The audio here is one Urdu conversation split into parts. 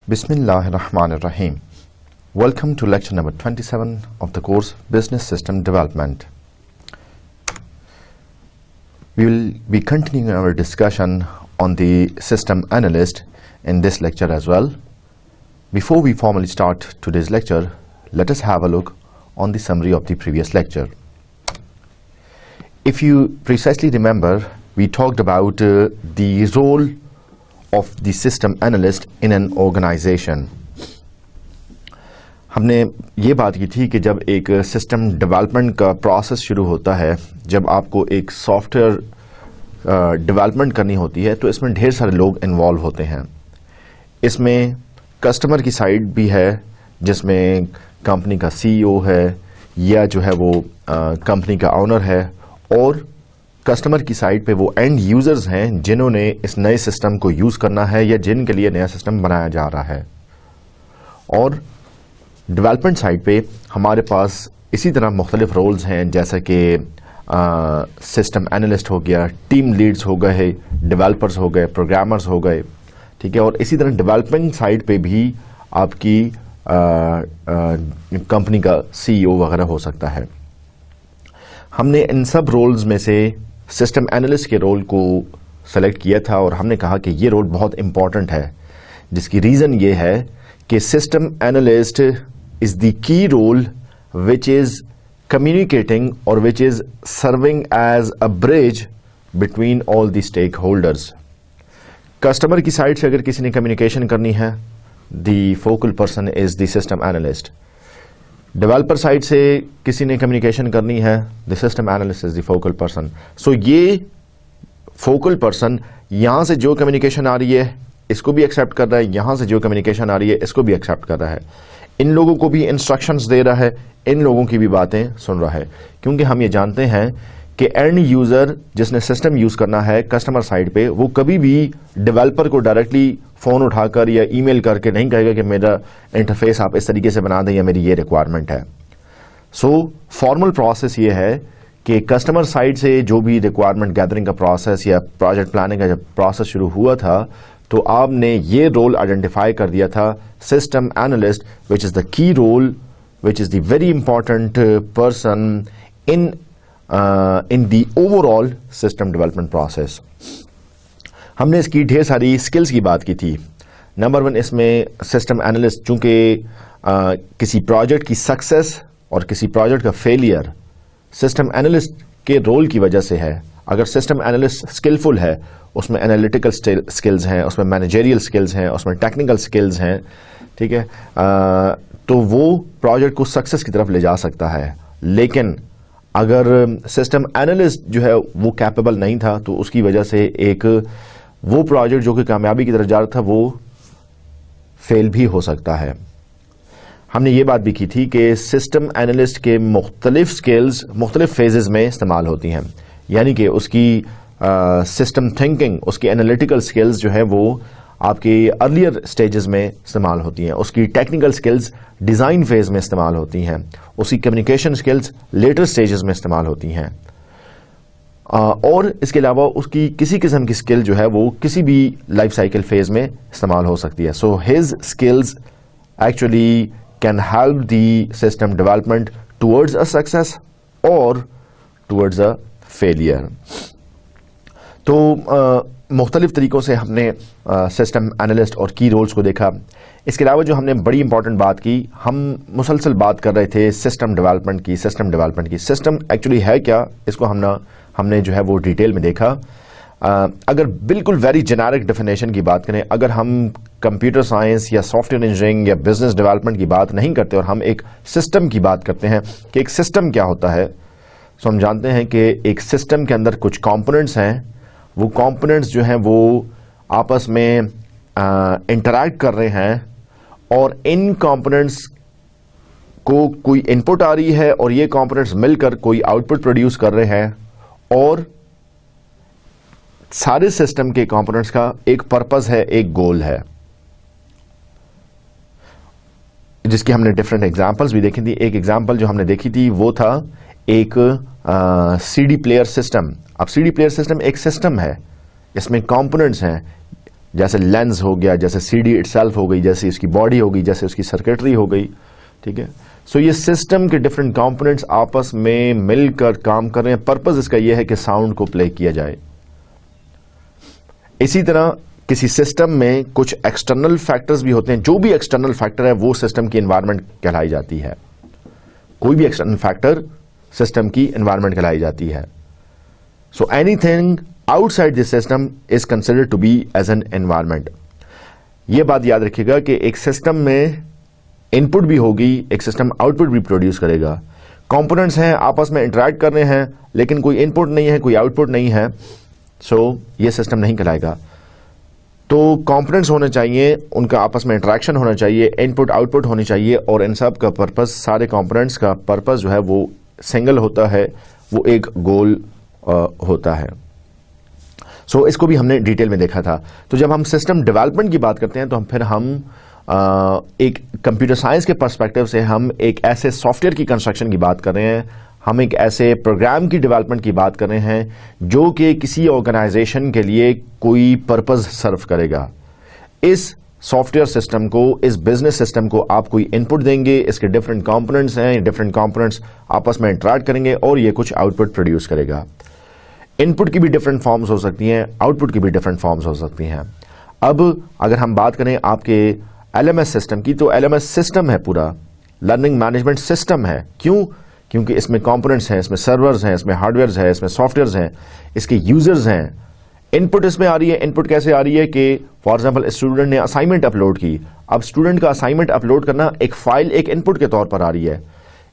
Bismillahirrahmanirrahim. Welcome to lecture number 27 of the course Business System Development. We will be continuing our discussion on the system analyst in this lecture as well. Before we formally start today's lecture, let us have a look on the summary of the previous lecture. If you precisely remember, we talked about the role of the system analyst in an organization. ہم نے یہ بات کی تھی کہ جب ایک سسٹم ڈیولپمنٹ کا پروسیس شروع ہوتا ہے، جب آپ کو ایک سافٹ ویئر ڈیولپمنٹ کرنی ہوتی ہے تو اس میں ڈھیر سارے لوگ انوالو ہوتے ہیں. اس میں کسٹمر کی سائڈ بھی ہے جس میں کمپنی کا سی ای او ہے یا جو ہے وہ کمپنی کا آنر ہے، اور کسٹمر کی سائڈ پہ وہ اینڈ یوزرز ہیں جنہوں نے اس نئے سسٹم کو یوز کرنا ہے یا جن کے لیے نیا سسٹم بنایا جا رہا ہے. اور ڈیولپمنٹ سائڈ پہ ہمارے پاس اسی طرح مختلف رولز ہیں، جیسا کہ سسٹم اینالسٹ ہو گیا، ٹیم لیڈز ہو گئے، ڈیولپرز ہو گئے، پروگرامرز ہو گئے، ٹھیک ہے. اور اسی طرح ڈیولپمنٹ سائڈ پہ بھی آپ کی کمپنی کا سی ای او وغیرہ ہو سکتا ہے. ہم نے ان سب رولز میں سے سسٹم اینالسٹ کے رول کو سلیکٹ کیا تھا اور ہم نے کہا کہ یہ رول بہت امپورٹنٹ ہے، جس کی ریزن یہ ہے کہ سسٹم اینالسٹ از دی کی رول وچ از کمیونیکیٹنگ اور which is serving as a bridge between all the stakeholders. Customer کی سائڈ سے اگر کسی نے کمیونیکیشن کرنی ہے، the focal person is the system analyst. Developer side سے کسی نے کمیونیکیشن کرنی ہے، the system analyst is the focal person. So یہ فوکل پرسن یہاں سے جو کمیونیکیشن آ رہی ہے اس کو بھی ایکسیپٹ کر رہا ہے، یہاں سے جو کمیونیکیشن آ رہی ہے اس کو بھی ایکسیپٹ کر رہا ہے، ان لوگوں کو بھی انسٹرکشنز دے رہا ہے، ان لوگوں کی بھی باتیں سن رہا ہے. کیونکہ ہم یہ جانتے ہیں کہ اینڈ یوزر جس نے سسٹم یوز کرنا ہے کسٹمر سائڈ پہ، وہ کبھی بھی ڈیولپر کو ڈائریکٹلی فون اٹھا کر یا ای میل کر کے نہیں کہے گا کہ میرا انٹرفیس آپ اس طریقے سے بنا دیں یا میری یہ ریکوائرمنٹ ہے. سو فارمل پروسیس یہ ہے کہ کسٹمر سائڈ سے جو بھی ریکوائرمنٹ گیدرنگ کا پروسیس یا پروجیکٹ پلاننگ کا جب پروسیس شروع ہوا تھا تو آپ نے یہ رول آئیڈینٹیفائی کر دیا تھا، system analyst which is the key role which is the very important person in the overall system development process. ہم نے اس کی ڈھیر ساری اسکلز کی بات کی تھی. نمبر 1، اس میں سسٹم اینالسٹ چونکہ کسی پروجیکٹ کی سکسیس اور کسی پروجیکٹ کا فیلئر سسٹم اینالسٹ کے رول کی وجہ سے ہے. اگر سسٹم اینالسٹ اسکلفل ہے، اس میں انالیٹیکل اسکلز ہیں، اس میں مینیجریل اسکلز ہیں، اس میں ٹیکنیکل اسکلز ہیں، ٹھیک ہے، تو وہ پروجیکٹ کو سکسیس کی طرف لے جا سکتا ہے. لیکن اگر سسٹم اینالسٹ جو ہے وہ کیپیبل نہیں تھا تو اس کی وجہ سے ایک وہ پروجیکٹ جو کہ کامیابی کی طرف جا رہا تھا وہ فیل بھی ہو سکتا ہے. ہم نے یہ بات بھی کی تھی کہ سسٹم اینالسٹ کے مختلف سکلز مختلف فیزز میں استعمال ہوتی ہیں، یعنی کہ اس کی سسٹم تھنکنگ، اس کی انالیٹیکل سکلز جو ہے وہ آپ کی ارلیئر سٹیجز میں استعمال ہوتی ہیں، اس کی ٹیکنیکل سکلز ڈیزائن فیز میں استعمال ہوتی ہیں، اس کی کمیونیکیشن سکلز لیٹر سٹیجز میں استعمال ہوتی ہیں، اور اس کے علاوہ اس کی کسی قسم کی سکل جو ہے وہ کسی بھی لائف سائیکل فیز میں استعمال ہو سکتی ہے. So his skills actually can help the system development towards a success اور ٹورڈز اے فیلئر. تو مختلف طریقوں سے ہم نے سسٹم اینالسٹ اور کی رولز کو دیکھا. اس کے علاوہ جو ہم نے بڑی امپورٹنٹ بات کی، ہم مسلسل بات کر رہے تھے سسٹم ڈیولپمنٹ کی. سسٹم ایکچولی ہے کیا، اس کو ہم نے جو ہے وہ ڈیٹیل میں دیکھا. اگر بالکل ویری جنیرک ڈیفینیشن کی بات کریں، اگر ہم کمپیوٹر سائنس یا سافٹ ویئر انجینئرنگ یا بزنس ڈیولپمنٹ کی بات نہیں کرتے اور ہم ایک سسٹم کی بات کرتے ہیں کہ ایک سسٹم کیا ہوتا ہے، تو ہم جانتے ہیں کہ ایک سسٹم کے اندر کچھ کمپوننٹس ہیں. وہ کمپوننٹس جو ہیں وہ آپس میں انٹریکٹ کر رہے ہیں اور ان کمپوننٹس کو کوئی ان پٹ آ رہی ہے اور یہ کمپوننٹس مل کر کوئی آؤٹ پٹ پروڈیوس کر رہے ہیں، اور سارے سسٹم کے کمپوننٹس کا ایک پرپز ہے، ایک گول ہے، جس کی ہم نے ڈفرینٹ ایگزامپلس بھی دیکھی تھی. ایک ایگزامپل جو ہم نے دیکھی تھی وہ تھا ایک سی ڈی پلیئر سسٹم. اب سی ڈی پلیئر سسٹم ایک سسٹم ہے، اس میں کمپوننٹس ہیں جیسے لینز ہو گیا, جیسے سی ڈی اٹ سیلف ہو گئی, جیسے اس کی باڈی ہوگی, جیسے اس کی سرکٹری ہو گئی. ٹھیک ہے, سو یہ سسٹم کے ڈفرینٹ کمپوننٹس آپس میں مل کر کام کر رہے ہیں. پرپز اس کا یہ ہے کہ ساؤنڈ کو پلے کیا جائے. اسی طرح کسی سسٹم میں کچھ ایکسٹرنل فیکٹرز بھی ہوتے ہیں. جو بھی ایکسٹرنل فیکٹر ہے وہ سسٹم کی انوائرمنٹ کہلائی جاتی ہے. کوئی بھی ایکسٹرنل فیکٹر سسٹم کی انوائرمنٹ کہلائی جاتی ہے. So anything outside this system is considered to be as an environment. یہ بات یاد رکھیے گا کہ ایک سسٹم میں ان پٹ بھی ہوگی, ایک سسٹم آؤٹ پٹ بھی پروڈیوس کرے گا. کمپوننٹس ہیں, آپس میں انٹریکٹ کر رہے ہیں, لیکن کوئی ان پٹ نہیں ہے, کوئی آؤٹ پٹ نہیں ہے. سو یہ سسٹم نہیں کہلائے گا. تو کمپوننٹس ہونے چاہیے, ان کا آپس میں انٹریکشن ہونا چاہیے, ان پٹ آؤٹ پٹ ہونی چاہیے, اور ان سب کا پرپز, سارے کمپوننٹس کا پرپز جو ہے وہ سنگل ہوتا ہے, وہ ایک گول ہوتا ہے. سو اس کو بھی ہم نے ڈیٹیل میں دیکھا تھا. تو جب ہم سسٹم ڈیولپمنٹ کی بات کرتے ہیں تو ہم ایک کمپیوٹر سائنس کے پرسپیکٹو سے ہم ایک ایسے سافٹ ویئر کی کنسٹرکشن کی بات کر رہے ہیں, ہم ایک ایسے پروگرام کی ڈیولپمنٹ کی بات کر رہے ہیں جو کہ کسی آرگنائزیشن کے لیے کوئی پرپز سرو کرے گا. اس سافٹ ویئر سسٹم کو, اس بزنس سسٹم کو آپ کوئی ان پٹ دیں گے, اس کے ڈفرینٹ کمپوننٹس ہیں, ڈفرینٹ کمپوننٹس آپس میں انٹریکٹ کریں گے اور یہ کچھ آؤٹ پٹ پروڈیوس کرے گا. ان پٹ کی بھی ڈفرینٹ فارمز ہو سکتی ہیں, آؤٹ پٹ کی بھی ڈفرینٹ فارمز ہو سکتی ہیں. اب اگر ہم بات کریں آپ کے ایل ایم ایس سسٹم کی, تو ایل ایم ایس سسٹم ہے پورا, لرننگ مینجمنٹ سسٹم ہے. کیوں؟ کیونکہ اس میں کمپوننٹس ہیں, اس میں سرورز ہیں, اس میں ہارڈ ویئرز ہیں, اس میں سافٹ ویئرز ہیں, اس کے یوزرز ہیں. ان پٹ اس میں آ رہی ہے. ان پٹ کیسے آ رہی ہے کہ فار ایگزامپل اسٹوڈنٹ نے اسائنمنٹ اپلوڈ کی. اب اسٹوڈنٹ کا اسائنمنٹ اپلوڈ کرنا ایک فائل, ایک ان پٹ کے طور پر آ رہی ہے.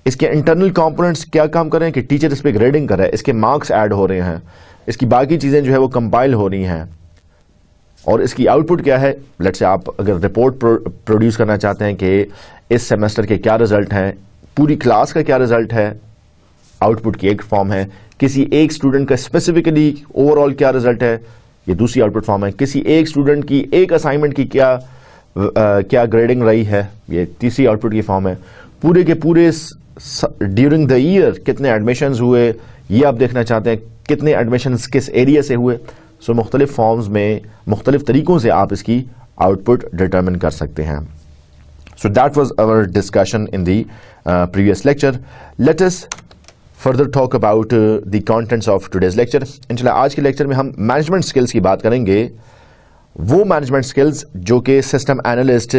اس کے انٹرنل کمپوننٹس کیا کام کر رہے ہیں کہ ٹیچر اس پہ گریڈنگ کر رہا ہے, اس کے مارکس ایڈ ہو رہے ہیں, اس کی باقی چیزیں جو ہے وہ کمپائل ہو رہی ہیں. اور اس کی آؤٹ پٹ کیا ہے؟ لیٹ سے آپ اگر رپورٹ پروڈیوس کرنا چاہتے ہیں کہ اس سیمسٹر کے کیا رزلٹ ہیں, پوری کلاس کا کیا رزلٹ ہے, آؤٹ پٹ کی ایک فارم ہے. کسی ایک اسٹوڈنٹ کا اسپیسیفکلی اوور آل کیا رزلٹ ہے, یہ دوسری آؤٹ پٹ فارم ہے. کسی ایک اسٹوڈنٹ کی ایک اسائنمنٹ کی کیا گریڈنگ رہی ہے, یہ تیسری آؤٹ پٹ کی فارم ہے. پورے کے پورے ڈیورنگ دا ایئر کتنے ایڈمیشنز ہوئے, یہ آپ دیکھنا چاہتے ہیں, کتنے ایڈمیشنز کس ایریا سے ہوئے. سو مختلف فارمز میں مختلف طریقوں سے آپ اس کی آؤٹ پٹ ڈٹرمن کر سکتے ہیں. So that was our discussion in the previous lecture. Let us further talk about the contents of today's lecture. انشاءاللہ آج کے لیکچر میں ہم مینجمنٹ سکلز کی بات کریں گے. وہ مینجمنٹ سکلز جو کہ سسٹم اینالسٹ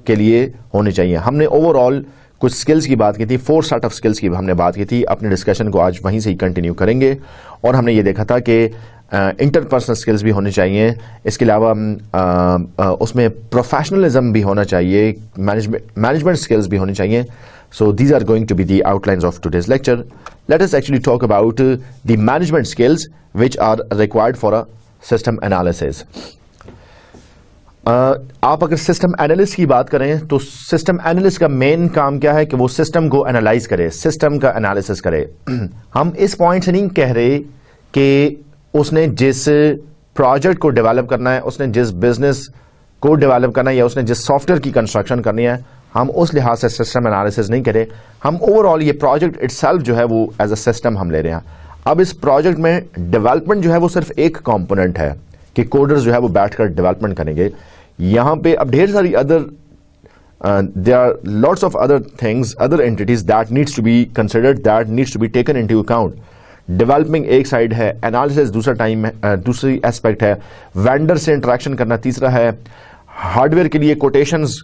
کے لیے ہونی چاہیے. ہم نے اوور آل کچھ سکلز کی بات کی تھی, 4 سیٹ آف سکلز کی ہم نے بات کی تھی. اپنے ڈسکشن کو آج وہیں سے ہی کنٹینیو کریں گے. اور ہم نے یہ دیکھا تھا کہ انٹر پرسنل سکلز بھی ہونے چاہیے. اس کے علاوہ اس میں پروفیشنلزم بھی ہونا چاہیے, مینجمنٹ سکلز بھی ہونی چاہیے. So these are going to be the outlines of today's lecture. Let us actually talk about the management skills which are required for a system analysis. آپ اگر سسٹم اینالسٹ کی بات کریں تو سسٹم اینالسٹ کا مین کام کیا ہے کہ وہ سسٹم کو انالائز کرے, سسٹم کا انالیسس کرے. ہم اس پوائنٹ سے نہیں کہہ رہے کہ اس نے جس پروجیکٹ کو ڈیولپ کرنا ہے, اس نے جس بزنس کو ڈیولپ کرنا ہے, یا اس نے جس سافٹ ویئر کی کنسٹرکشن کرنی ہے, ہم اس لحاظ سے سسٹم انالیسس نہیں کرے. ہم اوور آل یہ پروجیکٹ اٹ سیلف جو ہے وہ ایز اے سسٹم ہم لے رہے ہیں. اب اس پروجیکٹ میں ڈیولپمنٹ جو ہے وہ صرف ایک کمپوننٹ ہے کہ کوڈرز جو ہے وہ بیٹھ کر ڈیولپمنٹ کریں گے. یہاں پہ اب ڈھیر ساری there are lots of other things, other entities that needs to be considered, that needs to be taken into account. Developing ایک سائڈ ہے, انالیسس دوسری اسپیکٹ ہے, وینڈر سے انٹریکشن کرنا تیسرا ہے, ہارڈ ویئر کے لیے کوٹیشنز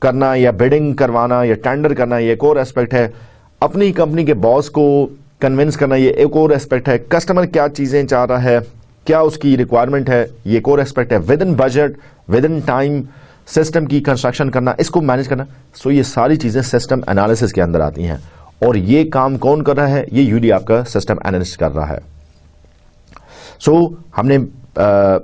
کرنا یا بیڈنگ کروانا یا ٹینڈر کرنا یہ ایک اور اسپیکٹ ہے, اپنی کمپنی کے باس کو کنونس کرنا یہ ایک اور اسپیکٹ ہے, کسٹمر کیا چیزیں چاہ رہا ہے, کیا اس کی ریکوائرمنٹ ہے, یہ ایک اور اسپیکٹ ہے, with in budget with in time system کی کنسٹرکشن کرنا, اس کو مینج کرنا. سو یہ ساری چیزیں سسٹم انالیسس کے اندر آتی ہیں. اور یہ کام کون کر رہا ہے؟ یہ یولی آپ کا سسٹم انالسٹ کر رہا ہے. سو ہم نے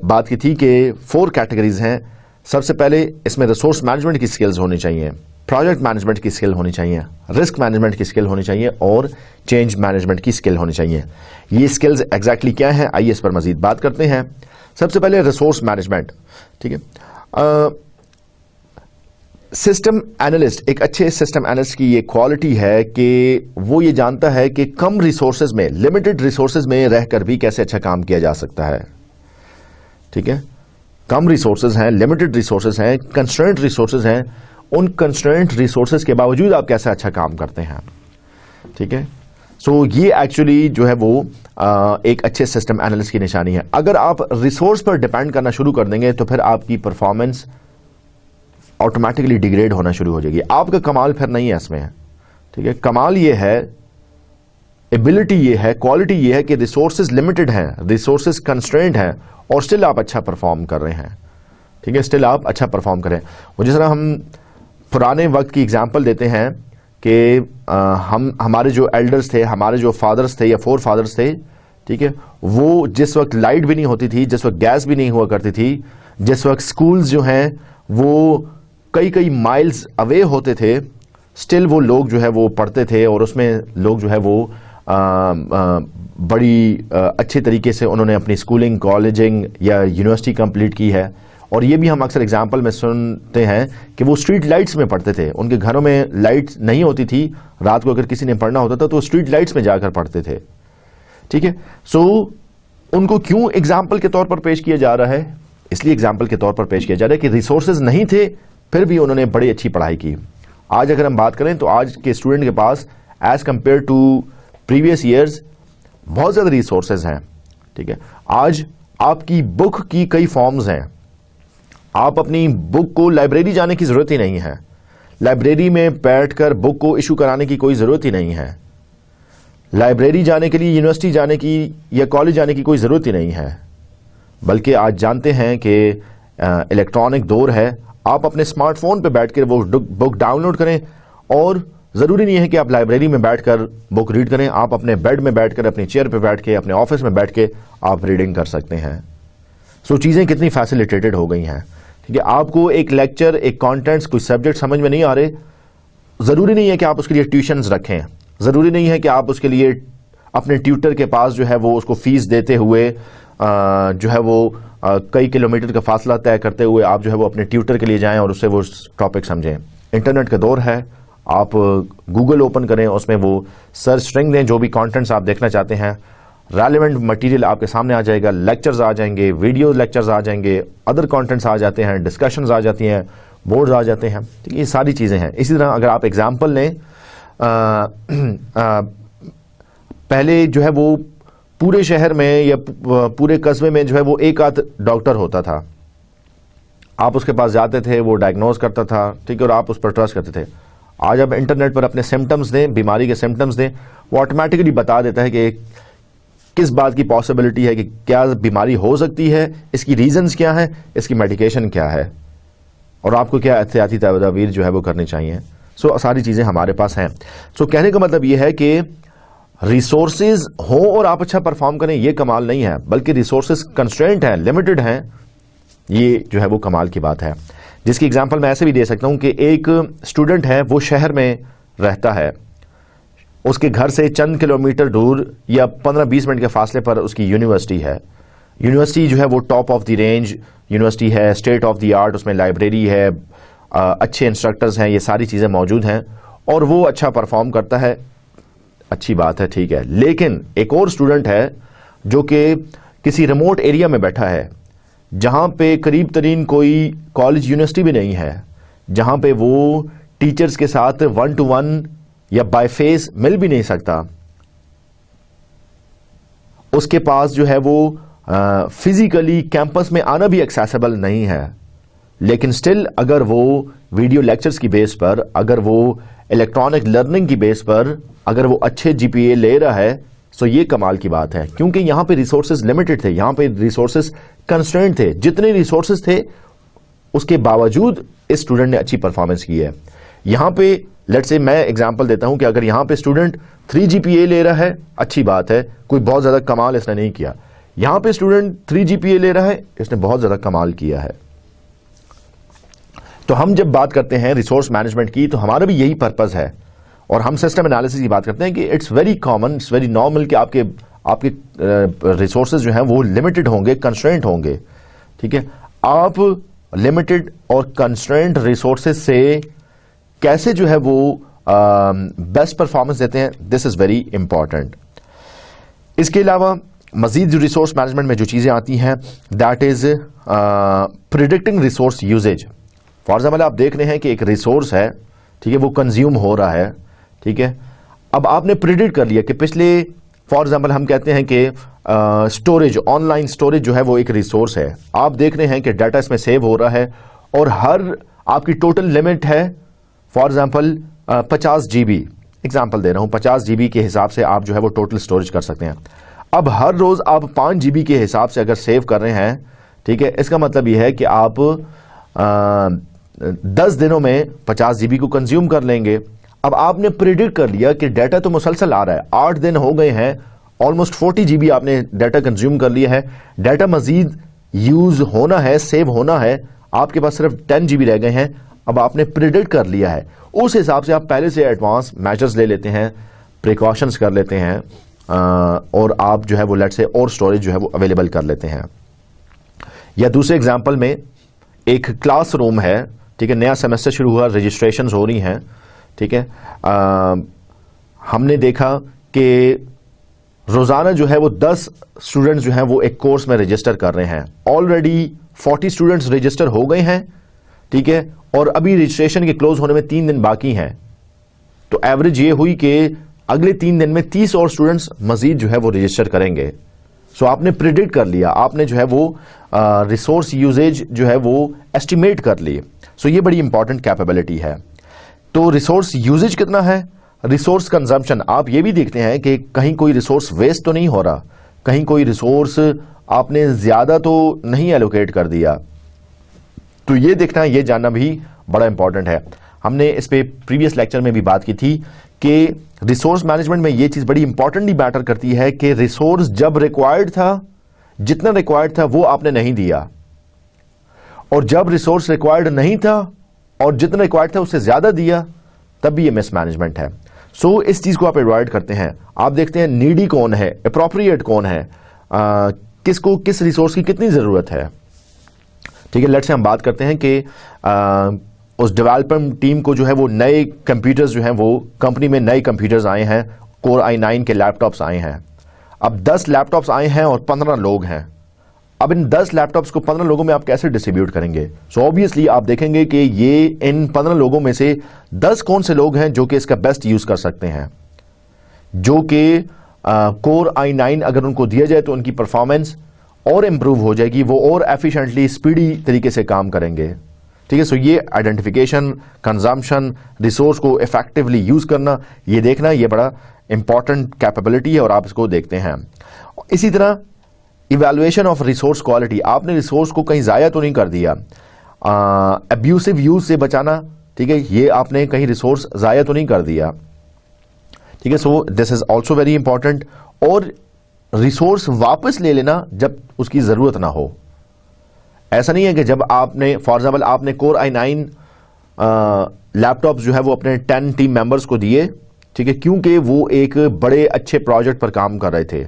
بات کی تھی کہ 4 کیٹیگریز ہیں. سب سے پہلے اس میں ریسورس مینجمنٹ کی سکلز ہونی چاہیے, پروجیکٹ مینجمنٹ کی سکل ہونی چاہیے, رسک مینجمنٹ کی سکل ہونی چاہیے, اور چینج مینجمنٹ کی سکل ہونی چاہیے. یہ سکلز ایگزیکٹلی کیا ہیں, آئیے اس پر مزید بات کرتے ہیں. سب سے پہلے ریسورس مینجمنٹ. ٹھیک ہے, سسٹم اینالسٹ, ایک اچھے سسٹم اینالسٹ کی یہ کوالٹی ہے کہ وہ یہ جانتا ہے کہ کم ریسورسز میں, لمیٹڈ ریسورسز میں رہ کر بھی کیسے اچھا کام کیا جا سکتا ہے. ٹھیک ہے, کم ریسورسز ہیں, لمیٹڈ ریسورسز ہیں, کنسٹرینٹ ریسورسز ہیں, ان کنسٹرینٹ ریسورسز کے باوجود آپ کیسے اچھا کام کرتے ہیں. ٹھیک ہے, سو یہ ایکچولی جو ہے وہ ایک اچھے سسٹم اینالسٹ کی نشانی ہے. اگر آپ ریسورس پر ڈیپینڈ کرنا شروع کر دیں گے تو پھر آپ کی پرفارمنس آٹومیٹکلی ڈیگریڈ ہونا شروع ہو جائے گی. آپ کا کمال پھر نہیں ہے اس میں. ٹھیک ہے, کمال یہ ہے, ایبلٹی یہ ہے, کوالٹی یہ ہے کہ ریسورسز لمیٹڈ ہیں, ریسورسز کنسٹرینٹ ہیں, اور اسٹل آپ اچھا پرفارم کر رہے ہیں. ٹھیک ہے, اسٹل آپ اچھا پرفارم کریں. وہ جس طرح ہم پرانے وقت کی ایگزامپل دیتے ہیں کہ ہمارے جو ایلڈرز تھے, ہمارے جو فادرز تھے یا فور فادرز تھے, ٹھیک ہے, وہ جس وقت لائٹ بھی نہیں ہوتی تھی, جس وقت گیس بھی نہیں ہوا کرتی تھی, جس وقت سکولز جو ہیں وہ کئی مائلز اوے ہوتے تھے, اسٹل وہ لوگ جو ہے وہ پڑھتے تھے, اور اس میں لوگ جو ہے وہ بڑی اچھے طریقے سے انہوں نے اپنی اسکولنگ, کالجنگ یا یونیورسٹی کمپلیٹ کی ہے. اور یہ بھی ہم اکثر اگزامپل میں سنتے ہیں کہ وہ اسٹریٹ لائٹس میں پڑھتے تھے, ان کے گھروں میں لائٹ نہیں ہوتی تھی, رات کو اگر کسی نے پڑھنا ہوتا تھا تو اسٹریٹ لائٹس میں جا کر پڑھتے تھے. ٹھیک ہے, سو ان کو کیوں اگزامپل کے طور پر پیش کیا جا رہا ہے؟ اس لیے اگزامپل کے طور پر پیش کیا جا رہا ہے کہ ریسورسز نہیں تھے, پھر بھی انہوں نے بڑی اچھی پڑھائی کی. آج اگر ہم بات کریں تو آج کے اسٹوڈنٹ کے پاس as compare to previous years بہت زیادہ ریسورسز ہیں. ٹھیک ہے, آج آپ کی بک کی کئی فارمز ہیں, آپ اپنی بک کو لائبریری جانے کی ضرورت ہی نہیں ہے, لائبریری میں بیٹھ کر بک کو ایشو کرانے کی کوئی ضرورت ہی نہیں ہے, لائبریری جانے کے لیے یونیورسٹی جانے کی یا کالج جانے کی کوئی ضرورت ہی نہیں ہے. بلکہ آج جانتے ہیں کہ الیکٹرانک دور ہے, آپ اپنے اسمارٹ فون پہ بیٹھ کر وہ بک ڈاؤن لوڈ کریں, اور ضروری نہیں ہے کہ آپ لائبریری میں بیٹھ کر بک ریڈ کریں, آپ اپنے بیڈ میں بیٹھ کر, اپنی چیئر پہ بیٹھ کے, اپنے آفس میں بیٹھ کے آپ ریڈنگ کر سکتے ہیں. سو چیزیں کتنی فیسیلیٹیٹڈ ہو گئی ہیں. ٹھیک ہے, آپ کو ایک لیکچر, ایک کانٹینٹس, کوئی سبجیکٹ سمجھ میں نہیں آ رہے, ضروری نہیں ہے کہ آپ اس کے لیے ٹیوشنز رکھیں, ضروری نہیں ہے کہ آپ اس کے لیے اپنے ٹیوٹر کے پاس جو ہے وہ اس کو فیس دیتے ہوئے جو ہے وہ کئی کلومیٹر کا فاصلہ طے کرتے ہوئے آپ جو ہے وہ اپنے ٹیوٹر کے لیے جائیں اور اس سے وہ ٹاپک سمجھیں. انٹرنیٹ کا دور ہے, آپ گوگل اوپن کریں, اس میں وہ سرچ اسٹرنگ دیں, جو بھی کانٹینٹس آپ دیکھنا چاہتے ہیں, ریلیونٹ مٹیریل آپ کے سامنے آ جائے گا, لیکچرز آ جائیں گے, ویڈیو لیکچرز آ جائیں گے, ادر کانٹینٹس آ جاتے ہیں, ڈسکشنز آ جاتی ہیں, بورڈز آ جاتے ہیں. یہ ساری چیزیں ہیں. اسی طرح اگر آپ ایگزامپل لیں, پہلے جو ہے وہ پورے شہر میں یا پورے قصبے میں جو ہے وہ ایک آدھ ڈاکٹر ہوتا تھا, آپ اس کے پاس جاتے تھے, وہ ڈائگنوز کرتا تھا, ٹھیک ہے, اور آپ اس پر ٹرسٹ کرتے تھے. آج آپ انٹرنیٹ پر اپنے سمٹمز دیں, بیماری کے سمٹمز دیں, وہ آٹومیٹکلی بتا دیتا ہے کہ کس بات کی پاسبلٹی ہے کہ کیا بیماری ہو سکتی ہے, اس کی ریزنز کیا ہیں, اس کی میڈیکیشن کیا ہے, اور آپ کو کیا احتیاطی تدابیر جو ہے وہ کرنی چاہیے. سو ساری چیزیں ہمارے پاس ہیں. سو کہنے کا مطلب یہ ہے کہ ریسورسز ہوں اور آپ اچھا پرفارم کریں, یہ کمال نہیں ہے, بلکہ ریسورسز کنسٹرینٹ ہیں, لمیٹڈ ہیں, یہ جو ہے وہ کمال کی بات ہے. جس کی اگزامپل میں ایسے بھی دے سکتا ہوں کہ ایک اسٹوڈنٹ ہے, وہ شہر میں رہتا ہے, اس کے گھر سے چند کلومیٹر دور یا 15-20 منٹ کے فاصلے پر اس کی یونیورسٹی ہے. یونیورسٹی جو ہے وہ top of the range university ہے, اسٹیٹ آف دی آرٹ, اس میں لائبریری ہے, اچھے انسٹرکٹرز ہیں, یہ ساری چیزیں موجود ہیں, اور وہ اچھا پرفارم کرتا ہے. اچھی بات ہے, ٹھیک ہے. لیکن ایک اور اسٹوڈنٹ ہے جو کہ کسی ریموٹ ایریا میں بیٹھا ہے, جہاں پہ قریب ترین کوئی کالج یونیورسٹی بھی نہیں ہے, جہاں پہ وہ ٹیچرز کے ساتھ 1-to-1 یا بائی فیس مل بھی نہیں سکتا. اس کے پاس جو ہے وہ فزیکلی کیمپس میں آنا بھی ایکسیسیبل نہیں ہے, لیکن سٹل اگر وہ ویڈیو لیکچرز کی بیس پر, اگر وہ الیکٹرانک لرننگ کی بیس پر, اگر وہ اچھے جی پی اے لے رہا ہے, سو یہ کمال کی بات ہے. کیونکہ یہاں پہ ریسورسز لمیٹڈ تھے, یہاں پہ ریسورسز کنسٹرینٹ تھے. جتنے ریسورسز تھے اس کے باوجود اس اسٹوڈنٹ نے اچھی پرفارمنس کی ہے. یہاں پہ لیٹ سے میں ایگزامپل دیتا ہوں کہ اگر یہاں پہ اسٹوڈنٹ 3 GPA لے رہا ہے, اچھی بات ہے, کوئی بہت زیادہ کمال اس نے نہیں کیا. یہاں پہ اسٹوڈنٹ 3 GPA لے رہا ہے, اس نے بہت زیادہ کمال کیا ہے. تو ہم جب بات کرتے ہیں ریسورس مینجمنٹ کی, تو ہمارا بھی یہی پرپز ہے, اور ہم سسٹم انالیسس کی بات کرتے ہیں کہ it's very common, it's very normal کہ آپ کے ریسورسز جو ہیں وہ لمیٹڈ ہوں گے, کنسٹرینٹ ہوں گے. ٹھیک ہے, آپ لمیٹڈ اور کنسٹرینٹ ریسورسز سے کیسے جو ہے وہ بیسٹ پرفارمنس دیتے ہیں, دس از ویری امپورٹنٹ. اس کے علاوہ مزید جو ریسورس مینجمنٹ میں جو چیزیں آتی ہیں that is predicting resource usage. For example آپ دیکھ رہے ہیں کہ ایک ریسورس ہے, ٹھیک ہے, وہ کنزیوم ہو رہا ہے, ٹھیک ہے. اب آپ نے پریڈکٹ کر لیا کہ پچھلے, فار ایگزامپل ہم کہتے ہیں کہ اسٹوریج, آن لائن اسٹوریج جو ہے وہ ایک ریسورس ہے. آپ دیکھ رہے ہیں کہ ڈیٹا اس میں سیو ہو رہا ہے اور ہر آپ کی ٹوٹل لمٹ ہے فار ایگزامپل 50 GB, ایگزامپل دے رہا ہوں, 50 GB کے حساب سے آپ جو ہے وہ ٹوٹل اسٹوریج کر سکتے ہیں. اب ہر روز آپ 5 GB کے حساب سے اگر سیو کر رہے ہیں, ٹھیک ہے, اس کا مطلب یہ ہے کہ آپ 10 دنوں میں 50 GB کو کنزیوم کر لیں گے. اب آپ نے پریڈکٹ کر لیا کہ ڈیٹا تو مسلسل آ رہا ہے, 8 دن ہو گئے ہیں, آلموسٹ 40 GB آپ نے ڈیٹا کنزیوم کر لیا ہے, ڈیٹا مزید یوز ہونا ہے, سیو ہونا ہے, آپ کے پاس صرف 10 GB رہ گئے ہیں. اب آپ نے پریڈکٹ کر لیا ہے, اس حساب سے آپ پہلے سے ایڈوانس میجرز لے لیتے ہیں, پریکاشنز کر لیتے ہیں, اور آپ جو ہے وہ لیٹ سے اور اسٹوریج جو ہے وہ اویلیبل کر لیتے ہیں. یا دوسرے ایگزامپل میں ایک کلاس روم ہے, ٹھیک ہے, نیا سیمسٹر شروع ہوا, رجسٹریشنز ہو رہی ہیں, ٹھیک ہے. ہم نے دیکھا کہ روزانہ جو ہے وہ 10 اسٹوڈنٹس جو ہیں وہ ایک کورس میں رجسٹر کر رہے ہیں. آلریڈی 40 اسٹوڈنٹس رجسٹر ہو گئے ہیں, ٹھیک ہے, اور ابھی رجسٹریشن کے کلوز ہونے میں 3 دن باقی ہیں. تو ایوریج یہ ہوئی کہ اگلے 3 دن میں 30 اور اسٹوڈنٹس مزید جو ہے وہ رجسٹر کریں گے. سو آپ نے پریڈکٹ کر لیا, آپ نے جو ہے وہ ریسورس یوزیج جو ہے وہ ایسٹیمیٹ کر لی. سو یہ بڑی امپورٹنٹ کیپیبلٹی ہے. تو ریسورس یوزیج کتنا ہے, ریسورس کنزمپشن, آپ یہ بھی دیکھتے ہیں کہ کہیں کوئی ریسورس ویسٹ تو نہیں ہو رہا, کہیں کوئی ریسورس آپ نے زیادہ تو نہیں ایلوکیٹ کر دیا. تو یہ دیکھنا, یہ جاننا بھی بڑا امپورٹنٹ ہے. ہم نے اس پہ پریویس لیکچر میں بھی بات کی تھی کہ ریسورس مینجمنٹ میں یہ چیز بڑی امپورٹنٹلی میٹر کرتی ہے کہ ریسورس جب ریکوائرڈ تھا, جتنا ریکوائرڈ تھا وہ آپ نے نہیں دیا, اور جب ریسورس ریکوائرڈ نہیں تھا اور جتنا ریکوائرڈ تھا اس سے زیادہ دیا, تب بھی یہ مس مینجمنٹ ہے. سو اس چیز کو آپ ایوائڈ کرتے ہیں. آپ دیکھتے ہیں نیڈی کون ہے, اپروپریٹ کون ہے, کس کو کس ریسورس کی کتنی ضرورت ہے, ٹھیک ہے. لیٹ سے ہم بات کرتے ہیں کہ اس ڈیولپمنٹ ٹیم کو جو ہے وہ نئے کمپیوٹرز جو ہیں وہ کمپنی میں نئے کمپیوٹرز آئے ہیں, کور i9 کے لیپ ٹاپس آئے ہیں. اب 10 لیپ ٹاپس آئے ہیں اور 15 لوگ ہیں. اب ان 10 لیپ ٹاپس کو 15 لوگوں میں آپ کیسے ڈسٹریبیوٹ کریں گے؟ سو آبویسلی آپ دیکھیں گے کہ یہ ان 15 لوگوں میں سے 10 کون سے لوگ ہیں جو کہ اس کا بیسٹ یوز کر سکتے ہیں, جو کہ کور i9 اگر ان کو دیا جائے تو ان کی پرفارمنس اور امپروو ہو جائے گی, وہ اور ایفیشینٹلی اسپیڈی طریقے سے کام کریں گے, ٹھیک ہے. سو یہ آئیڈینٹیفیکیشن, کنزمپشن, ریسورس کو افیکٹولی یوز کرنا, یہ دیکھنا, یہ بڑا امپورٹنٹ کیپیبلٹی ہے اور آپ اس کو دیکھتے ہیں. اسی طرح ایویلویشن آف ریسورس کوالٹی, آپ نے ریسورس کو کہیں ضائع تو نہیں کر دیا, ابیوسو یوز سے بچانا, ٹھیک ہے, یہ آپ نے کہیں ریسورس ضائع تو نہیں کر دیا, ٹھیک ہے. سو دس از آلسو ویری امپورٹنٹ. اور ریسورس واپس لے لینا جب اس کی ضرورت نہ ہو. ایسا نہیں ہے کہ جب آپ نے فار ایگزامپل آپ نے کور i9 لیپ ٹاپ جو ہے وہ اپنے 10 ٹیم ممبرس کو دیے, ٹھیک ہے, کیونکہ وہ ایک بڑے اچھے پروجیکٹ پر کام کر رہے تھے.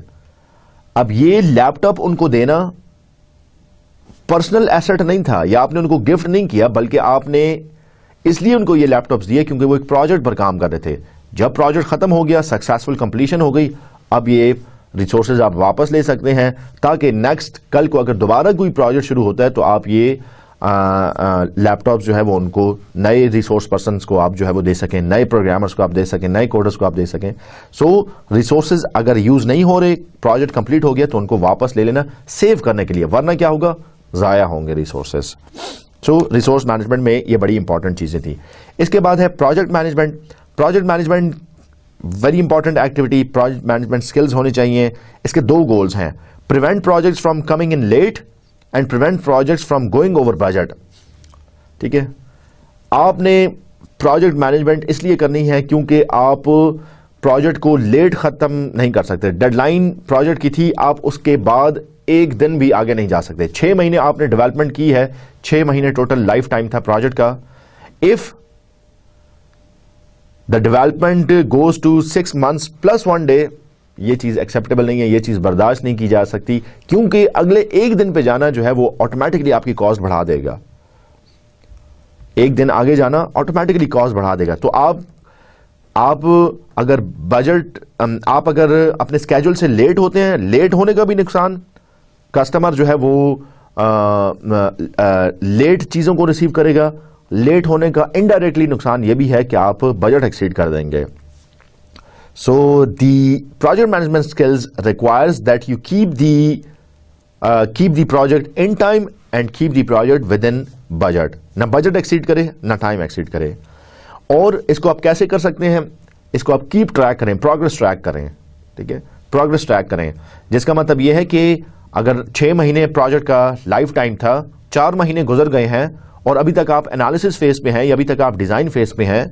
اب یہ لیپ ٹاپ ان کو دینا پرسنل ایسٹ نہیں تھا, یا آپ نے ان کو گفٹ نہیں کیا, بلکہ آپ نے اس لیے ان کو یہ لیپ ٹاپس دیے کیونکہ وہ ایک پروجیکٹ پر کام کر رہے تھے. جب پروجیکٹ ختم ہو گیا, سکسیسفل کمپلیشن ہو گئی, اب یہ ریسورسز آپ واپس لے سکتے ہیں, تاکہ نیکسٹ کل کو اگر دوبارہ کوئی پروجیکٹ شروع ہوتا ہے تو آپ یہ لیپ ٹاپس جو ہے وہ ان کو نئے ریسورس پرسنس کو آپ جو ہے وہ دے سکیں, نئے پروگرامرز کو آپ دے سکیں, نئے کوڈرز کو آپ دے سکیں. سو ریسورسز اگر یوز نہیں ہو رہے, پروجیکٹ کمپلیٹ ہو گیا, تو ان کو واپس لے لینا سیو کرنے کے لیے, ورنہ کیا ہوگا, ضائع ہوں گے ریسورسز. سو ریسورس مینجمنٹ میں یہ بڑی امپورٹنٹ چیزیں تھیں. اس کے بعد ہے project management. Project management very important activity. Project management skills ہونے چاہیے. اس کے 2 گولز ہیں, prevent projects from coming in late and prevent projects from going over budget, ٹھیک ہے. آپ نے پروجیکٹ مینجمنٹ اس لیے کرنی ہے کیونکہ آپ پروجیکٹ کو لیٹ ختم نہیں کر سکتے. ڈیڈ لائن پروجیکٹ کی تھی, آپ اس کے بعد ایک دن بھی آگے نہیں جا سکتے. 6 مہینے آپ نے ڈیولپمنٹ کی ہے, 6 مہینے ٹوٹل لائف ٹائم تھا پروجیکٹ کا. If the development goes to 6 months + 1 day, یہ چیز ایکسیپٹیبل نہیں ہے, یہ چیز برداشت نہیں کی جا سکتی, کیونکہ اگلے ایک دن پہ جانا جو ہے وہ آٹومیٹکلی آپ کی کاسٹ بڑھا دے گا. ایک دن آگے جانا آٹومیٹکلی کاسٹ بڑھا دے گا. تو آپ آپ اگر اپنے اسکیجول سے لیٹ ہوتے ہیں، لیٹ ہونے کا بھی نقصان، کسٹمر جو ہے وہ لیٹ چیزوں کو ریسیو کرے گا، لیٹ ہونے کا انڈائریکٹلی نقصان یہ بھی ہے کہ آپ بجٹ ایکسیڈ کر دیں گے. So the project management skills requires that you keep the project in time and keep the project within budget. نہ بجٹ ایکسیڈ کرے نہ ٹائم ایکسیڈ کرے. اور اس کو آپ کیسے کر سکتے ہیں؟ اس کو آپ کیپ ٹریک کریں، پروگرس ٹریک کریں. ٹھیک ہے، پروگرس ٹریک کریں، جس کا مطلب یہ ہے کہ اگر 6 مہینے پروجیکٹ کا لائف ٹائم تھا، 4 مہینے گزر گئے ہیں اور ابھی تک آپ انالیسس فیز پہ ہیں یا ابھی تک آپ ڈیزائن فیز پہ ہیں،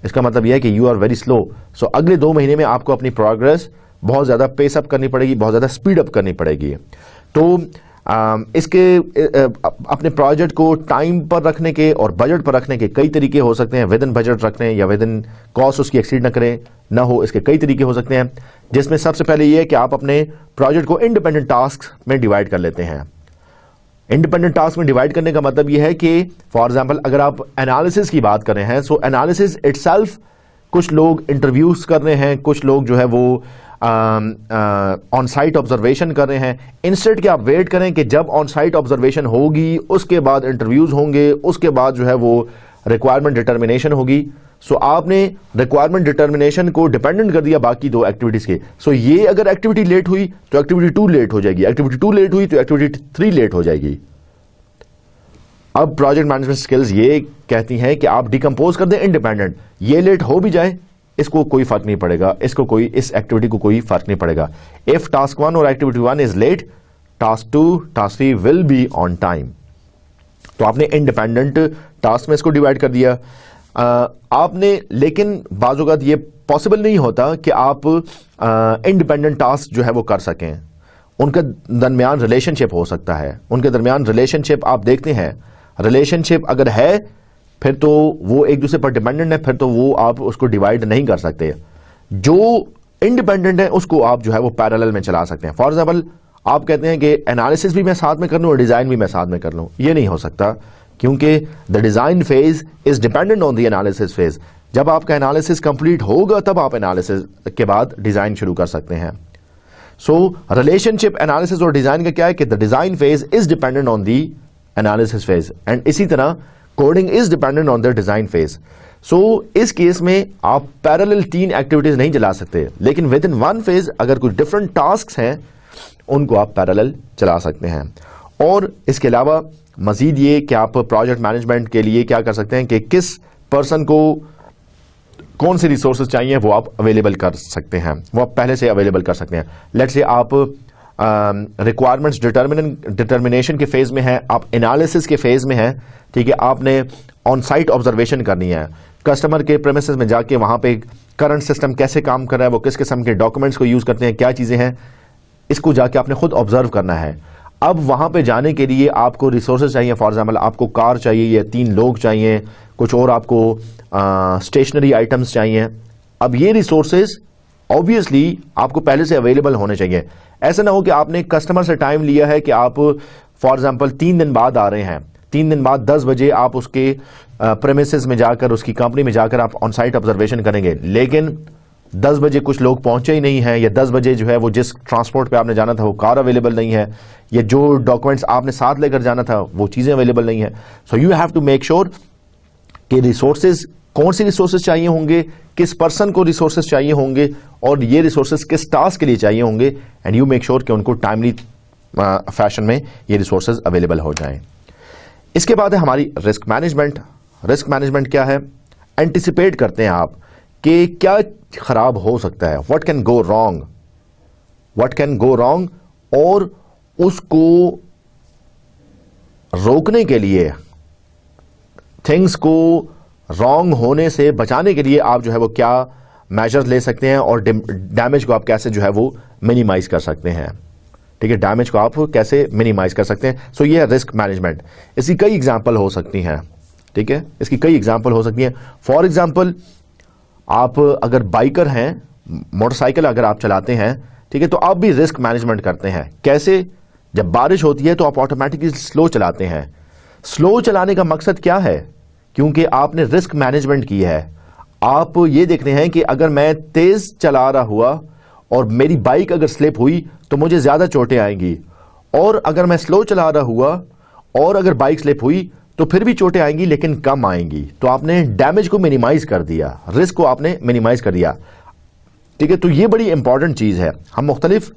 اس کا مطلب یہ ہے کہ یو آر ویری سلو. سو اگلے 2 مہینے میں آپ کو اپنی پروگرس بہت زیادہ پیس اپ کرنی پڑے گی، بہت زیادہ اسپیڈ اپ کرنی پڑے گی. تو اس کے اپنے پروجیکٹ کو ٹائم پر رکھنے کے اور بجٹ پر رکھنے کے کئی طریقے ہو سکتے ہیں. ود ان بجٹ رکھنے یا ود ان کاسٹ اس کی ایکسیڈ نہ کرے نہ ہو، اس کے کئی طریقے ہو سکتے ہیں، جس میں سب سے پہلے یہ ہے کہ آپ اپنے پروجیکٹ کو انڈیپینڈنٹ ٹاسک میں ڈیوائڈ کر لیتے ہیں. انڈیپینڈنٹ ٹاسک میں ڈیوائڈ کرنے کا مطلب یہ ہے کہ فار ایگزامپل اگر آپ انالیسس کی بات کر رہے ہیں، سو انالیسس اٹ سیلف کچھ لوگ انٹرویوز کر رہے ہیں، کچھ لوگ جو ہے وہ آن سائٹ آبزرویشن کر رہے ہیں. انسٹیڈ کہ آپ ویٹ کریں کہ جب آن سائٹ آبزرویشن ہوگی اس کے بعد انٹرویوز ہوں گے، اس کے بعد جو ہے وہ ریکوائرمنٹ ڈٹرمنیشن ہوگی. سو آپ نے ریکوائرمنٹ ڈٹرمنیشن کو ڈیپینڈنٹ کر دیا باقی 2 ایکٹیویٹیز کے. سو یہ اگر ایکٹیویٹی لیٹ ہوئی تو ایکٹیویٹی 2 لیٹ ہو جائے گی، ایکٹیویٹی 2 لیٹ ہوئی تو ایکٹیویٹی 3 لیٹ ہو جائے گی. اب پروجیکٹ مینجمنٹ اسکلز یہ کہتی ہیں کہ آپ ڈیکمپوز کر دیں انڈیپینڈنٹ. یہ لیٹ ہو بھی جائے اس کو کوئی فرق نہیں پڑے گا، اس ایکٹیویٹی کو کوئی فرق نہیں پڑے گا. اف ٹاسک 1 اور activity 1 is late, task 2 task 3 will be on time. تو آپ نے انڈیپینڈنٹ ٹاسک میں اس کو ڈیوائڈ کر دیا. آپ نے لیکن بعض اوقات یہ پاسبل نہیں ہوتا کہ آپ انڈیپینڈنٹ ٹاسک جو ہے وہ کر سکیں. ان کے درمیان ریلیشن شپ ہو سکتا ہے، ان کے درمیان ریلیشن شپ آپ دیکھتے ہیں. ریلیشن شپ اگر ہے پھر تو وہ ایک دوسرے پر ڈیپینڈنٹ ہے، پھر تو وہ آپ اس کو ڈیوائڈ نہیں کر سکتے. جو انڈیپینڈنٹ ہے اس کو آپ جو ہے وہ پیرالل میں چلا سکتے ہیں. فار ایگزامپل آپ کہتے ہیں کہ انالیسس بھی میں ساتھ میں کر لوں اور ڈیزائن بھی میں ساتھ میں کر لوں. یہ نہیں ہو سکتا کیونکہ دا design phase is dependent on the analysis phase. جب آپ کا انالیسس کمپلیٹ ہوگا تب آپ انالیسس کے بعد ڈیزائن شروع کر سکتے ہیں. سو ریلیشن شپ انالیسس اور ڈیزائن کا کیا ہے کہ the design phase is dependent on the analysis phase and اسی طرح coding is dependent on the design phase. So اس کیس میں آپ پیرالل 3 ایکٹیویٹیز نہیں چلا سکتے، لیکن ود ان 1 فیز اگر کچھ ڈفرنٹ ٹاسکس ہیں ان کو آپ پیرالل چلا سکتے ہیں. اور اس کے علاوہ مزید یہ کہ آپ پروجیکٹ مینجمنٹ کے لیے کیا کر سکتے ہیں کہ کس پرسن کو کون سے ریسورسز چاہیے وہ آپ اویلیبل کر سکتے ہیں، وہ آپ پہلے سے اویلیبل کر سکتے ہیں. لیٹ سے آپ ریکوائرمنٹس ڈٹرمنیشن کے فیز میں ہیں، آپ انالیسس کے فیز میں ہیں. ٹھیک ہے، آپ نے آن سائٹ آبزرویشن کرنی ہے، کسٹمر کے پریمیسز میں جا کے وہاں پہ کرنٹ سسٹم کیسے کام کر رہا ہے، وہ کس قسم کے ڈاکومنٹس کو یوز کرتے ہیں، کیا چیزیں ہیں، اس کو جا کے آپ نے خود آبزرو کرنا ہے. اب وہاں پہ جانے کے لیے آپ کو ریسورسز چاہیے. فار ایگزامپل آپ کو کار چاہیے یا 3 لوگ چاہیے، کچھ اور آپ کو اسٹیشنری آئٹمس چاہیے. اب یہ ریسورسز آبویسلی آپ کو پہلے سے اویلیبل ہونے چاہیے. ایسا نہ ہو کہ آپ نے کسٹمر سے ٹائم لیا ہے کہ آپ فار ایگزامپل 3 دن بعد آ رہے ہیں، 3 دن بعد 10 بجے آپ اس کے پریمیسز میں جا کر، اس کی کمپنی میں جا کر آپ آن سائٹ آبزرویشن کریں گے، لیکن 10 بجے کچھ لوگ پہنچے ہی نہیں ہیں، یا 10 بجے جو ہے وہ جس ٹرانسپورٹ پہ آپ نے جانا تھا وہ کار اویلیبل نہیں ہے، یا جو ڈاکومنٹس آپ نے ساتھ لے کر جانا تھا وہ چیزیں اویلیبل نہیں ہیں. So you have to make sure کہ ریسورسز، کون سی ریسورسز چاہیے ہوں گے، کس پرسن کو ریسورسز چاہیے ہوں گے، اور یہ ریسورسز کس ٹاسک کے لیے چاہیے ہوں گے، اینڈ یو میک شیور کہ ان کو ٹائملی فیشن میں یہ ریسورسز اویلیبل ہو جائیں. اس کے بعد ہے ہماری رسک مینجمنٹ. رسک مینجمنٹ کیا ہے؟ اینٹیسپیٹ کرتے ہیں آپ کہ کیا خراب ہو سکتا ہے، what can go wrong, what can go wrong, اور اس کو روکنے کے لیے، تھنگس کو رانگ ہونے سے بچانے کے لیے آپ جو ہے وہ کیا میجرز لے سکتے ہیں، اور ڈیمیج کو آپ کیسے جو ہے وہ منیمائز کر سکتے ہیں. ٹھیک ہے، ڈیمیج کو آپ کیسے منیمائز کر سکتے ہیں. سو یہ ہے رسک مینجمنٹ. اس کی کئی ایگزامپل ہو سکتی ہیں. ٹھیک ہے، اس کی کئی ایگزامپل ہو سکتی ہیں. فار ایگزامپل آپ اگر بائکر ہیں، موٹر سائیکل اگر آپ چلاتے ہیں، ٹھیک ہے، تو آپ بھی رسک مینجمنٹ کرتے ہیں. کیسے؟ جب بارش ہوتی ہے تو آپ آٹومیٹکلی سلو چلاتے ہیں. سلو چلانے کا مقصد کیا ہے؟ کیونکہ آپ نے رسک مینجمنٹ کی ہے. آپ یہ دیکھتے ہیں کہ اگر میں تیز چلا رہا ہوا اور میری بائک اگر سلپ ہوئی تو مجھے زیادہ چوٹیں آئیں گی، اور اگر میں سلو چلا رہا ہوا اور اگر بائک سلپ ہوئی تو پھر بھی چوٹیں آئیں گی لیکن کم آئیں گی. تو آپ نے ڈیمیج کو منیمائز کر دیا، رسک کو آپ نے منیمائز کر دیا. ٹھیک ہے، تو یہ بڑی امپورٹنٹ چیز ہے. ہم مختلف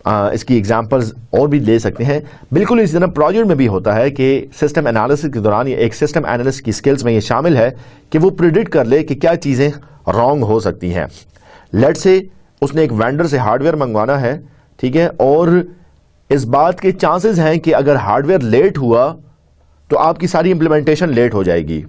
اس کی ایگزامپلز اور بھی لے سکتے ہیں. بالکل اسی طرح پروجیکٹ میں بھی ہوتا ہے کہ سسٹم انالیسس کے دوران ایک سسٹم انالسٹ کی سکلز میں یہ شامل ہے کہ وہ پریڈکٹ کر لے کہ کیا چیزیں رانگ ہو سکتی ہیں. لیٹ سے اس نے ایک وینڈر سے ہارڈ ویئر منگوانا ہے، ٹھیک ہے، اور اس بات کے چانسز ہیں کہ اگر ہارڈ ویئر لیٹ ہوا تو آپ کی ساری امپلیمنٹیشن لیٹ ہو جائے گی.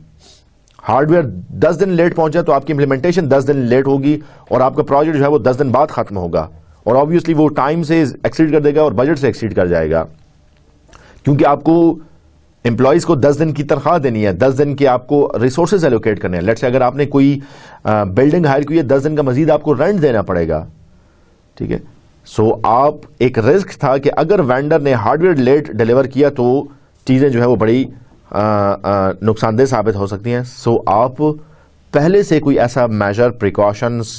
ہارڈ ویئر 10 دن لیٹ پہنچا تو آپ کی امپلیمنٹیشن 10 دن لیٹ ہوگی اور آپ کا پروجیکٹ جو ہے وہ 10 دن بعد ختم ہوگا، اور آبویسلی وہ ٹائم سے ایکسیڈ کر دے گا اور بجٹ سے ایکسیڈ کر جائے گا، کیونکہ آپ کو امپلائیز کو 10 دن کی تنخواہ دینی ہے، 10 دن کے آپ کو ریسورسز ایلوکیٹ کرنے ہیں. لیٹ سے اگر آپ نے کوئی بلڈنگ ہائر کی ہے، 10 دن کا مزید آپ کو رینٹ دینا پڑے گا. ٹھیک ہے، سو آپ ایک رسک تھا کہ اگر وینڈر نے ہارڈ ویئر لیٹ ڈیلیور کیا تو چیزیں جو ہے وہ بڑی نقصان دہ ثابت ہو سکتی ہیں. سو آپ پہلے سے کوئی ایسا میجر پریکاشنز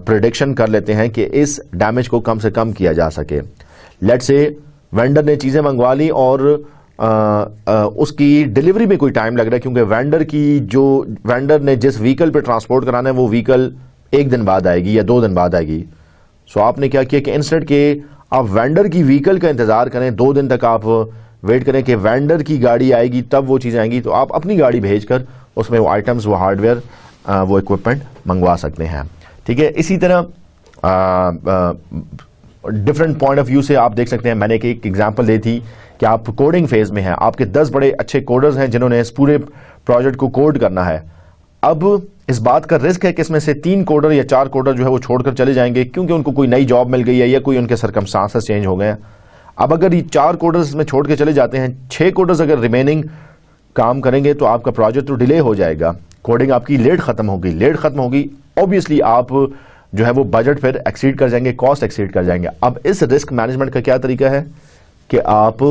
پریڈکشن کر لیتے ہیں کہ اس ڈیمیج کو کم سے کم کیا جا سکے. لیٹ سے وینڈر نے چیزیں منگوا لی اور اس کی ڈیلیوری میں کوئی ٹائم لگ رہا ہے، کیونکہ وینڈر نے جس وہیکل پہ ٹرانسپورٹ کرانا ہے وہ وہیکل 1 دن بعد آئے گی یا 2 دن بعد آئے گی. سو آپ نے کیا کیا کہ انسٹیڈ کہ آپ وینڈر کی وہیکل کا انتظار کریں، 2 دن تک آپ ویٹ کریں کہ وینڈر کی گاڑی آئے گی تب وہ چیزیں آئیں گی، تو آپ اپنی گاڑی بھیج کر اس میں وہ آئٹمز، وہ ہارڈ ویئر، وہ اکوپمنٹ منگوا سکتے ہیں. ٹھیک ہے، اسی طرح ڈفرینٹ پوائنٹ آف ویو سے آپ دیکھ سکتے ہیں. میں نے ایک ایگزامپل دی تھی کہ آپ کوڈنگ فیز میں ہیں، آپ کے 10 بڑے اچھے کوڈرز ہیں جنہوں نے اس پورے پروجیکٹ کو کوڈ کرنا ہے. اب اس بات کا رسک ہے کہ اس میں سے 3 کوڈر یا 4 کوڈر جو ہے وہ چھوڑ کر چلے جائیں گے کیونکہ ان کو کوئی نئی جاب مل گئی ہے یا کوئی ان کے سرکمسٹانسز چینج ہو گئے ہیں. اب اگر یہ 4 کوڈرز میں چھوڑ کے چلے جاتے ہیں، 6 کوڈرز اگر ریمیننگ کام کریں گے تو آپ کا پروجیکٹ تو ڈیلے ہو جائے گا، کوڈنگ آپ کی لیٹ ختم ہوگی. اوبیسلی آپ جو ہے وہ بجٹ پھر ایکسیڈ کر جائیں گے، کاسٹ ایکسیڈ کر جائیں گے. اب اس رسک مینجمنٹ کا کیا طریقہ ہے کہ آپ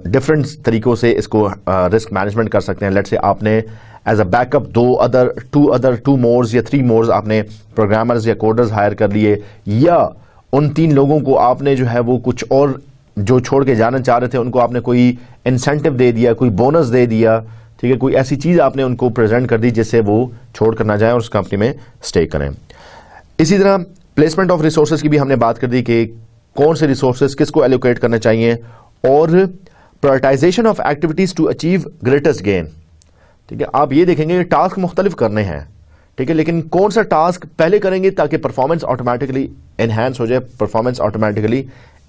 ڈفرینٹ طریقوں سے اس کو رسک مینجمنٹ کر سکتے ہیں. لیٹ سے آپ نے ایز اے بیک اپ 2 مورز یا 3 مورز آپ نے پروگرامرز یا کوڈرز ہائر کر لیے، یا ان 3 لوگوں کو آپ نے جو ہے وہ کچھ اور جو چھوڑ کے جانا چاہ رہے تھے ان کو آپ نے کوئی انسینٹو دے دیا، کوئی بونس دے دیا. ٹھیک ہے، کوئی ایسی چیز آپ نے ان کو پریزنٹ کر دی جس سے وہ چھوڑ کر نہ جائیں اور اس کمپنی میں اسٹے کریں. اسی طرح پلیسمنٹ آف ریسورسز کی بھی ہم نے بات کر دی کہ کون سے ریسورسز کس کو ایلوکیٹ کرنے چاہیے، اور prioritization of activities to achieve greatest gain. ٹھیک ہے، آپ یہ دیکھیں گے ٹاسک مختلف کرنے ہیں، ٹھیک ہے، لیکن کون سا ٹاسک پہلے کریں گے تاکہ پرفارمنس آٹومیٹکلی انہینس ہو جائے، پرفارمنس آٹومیٹکلی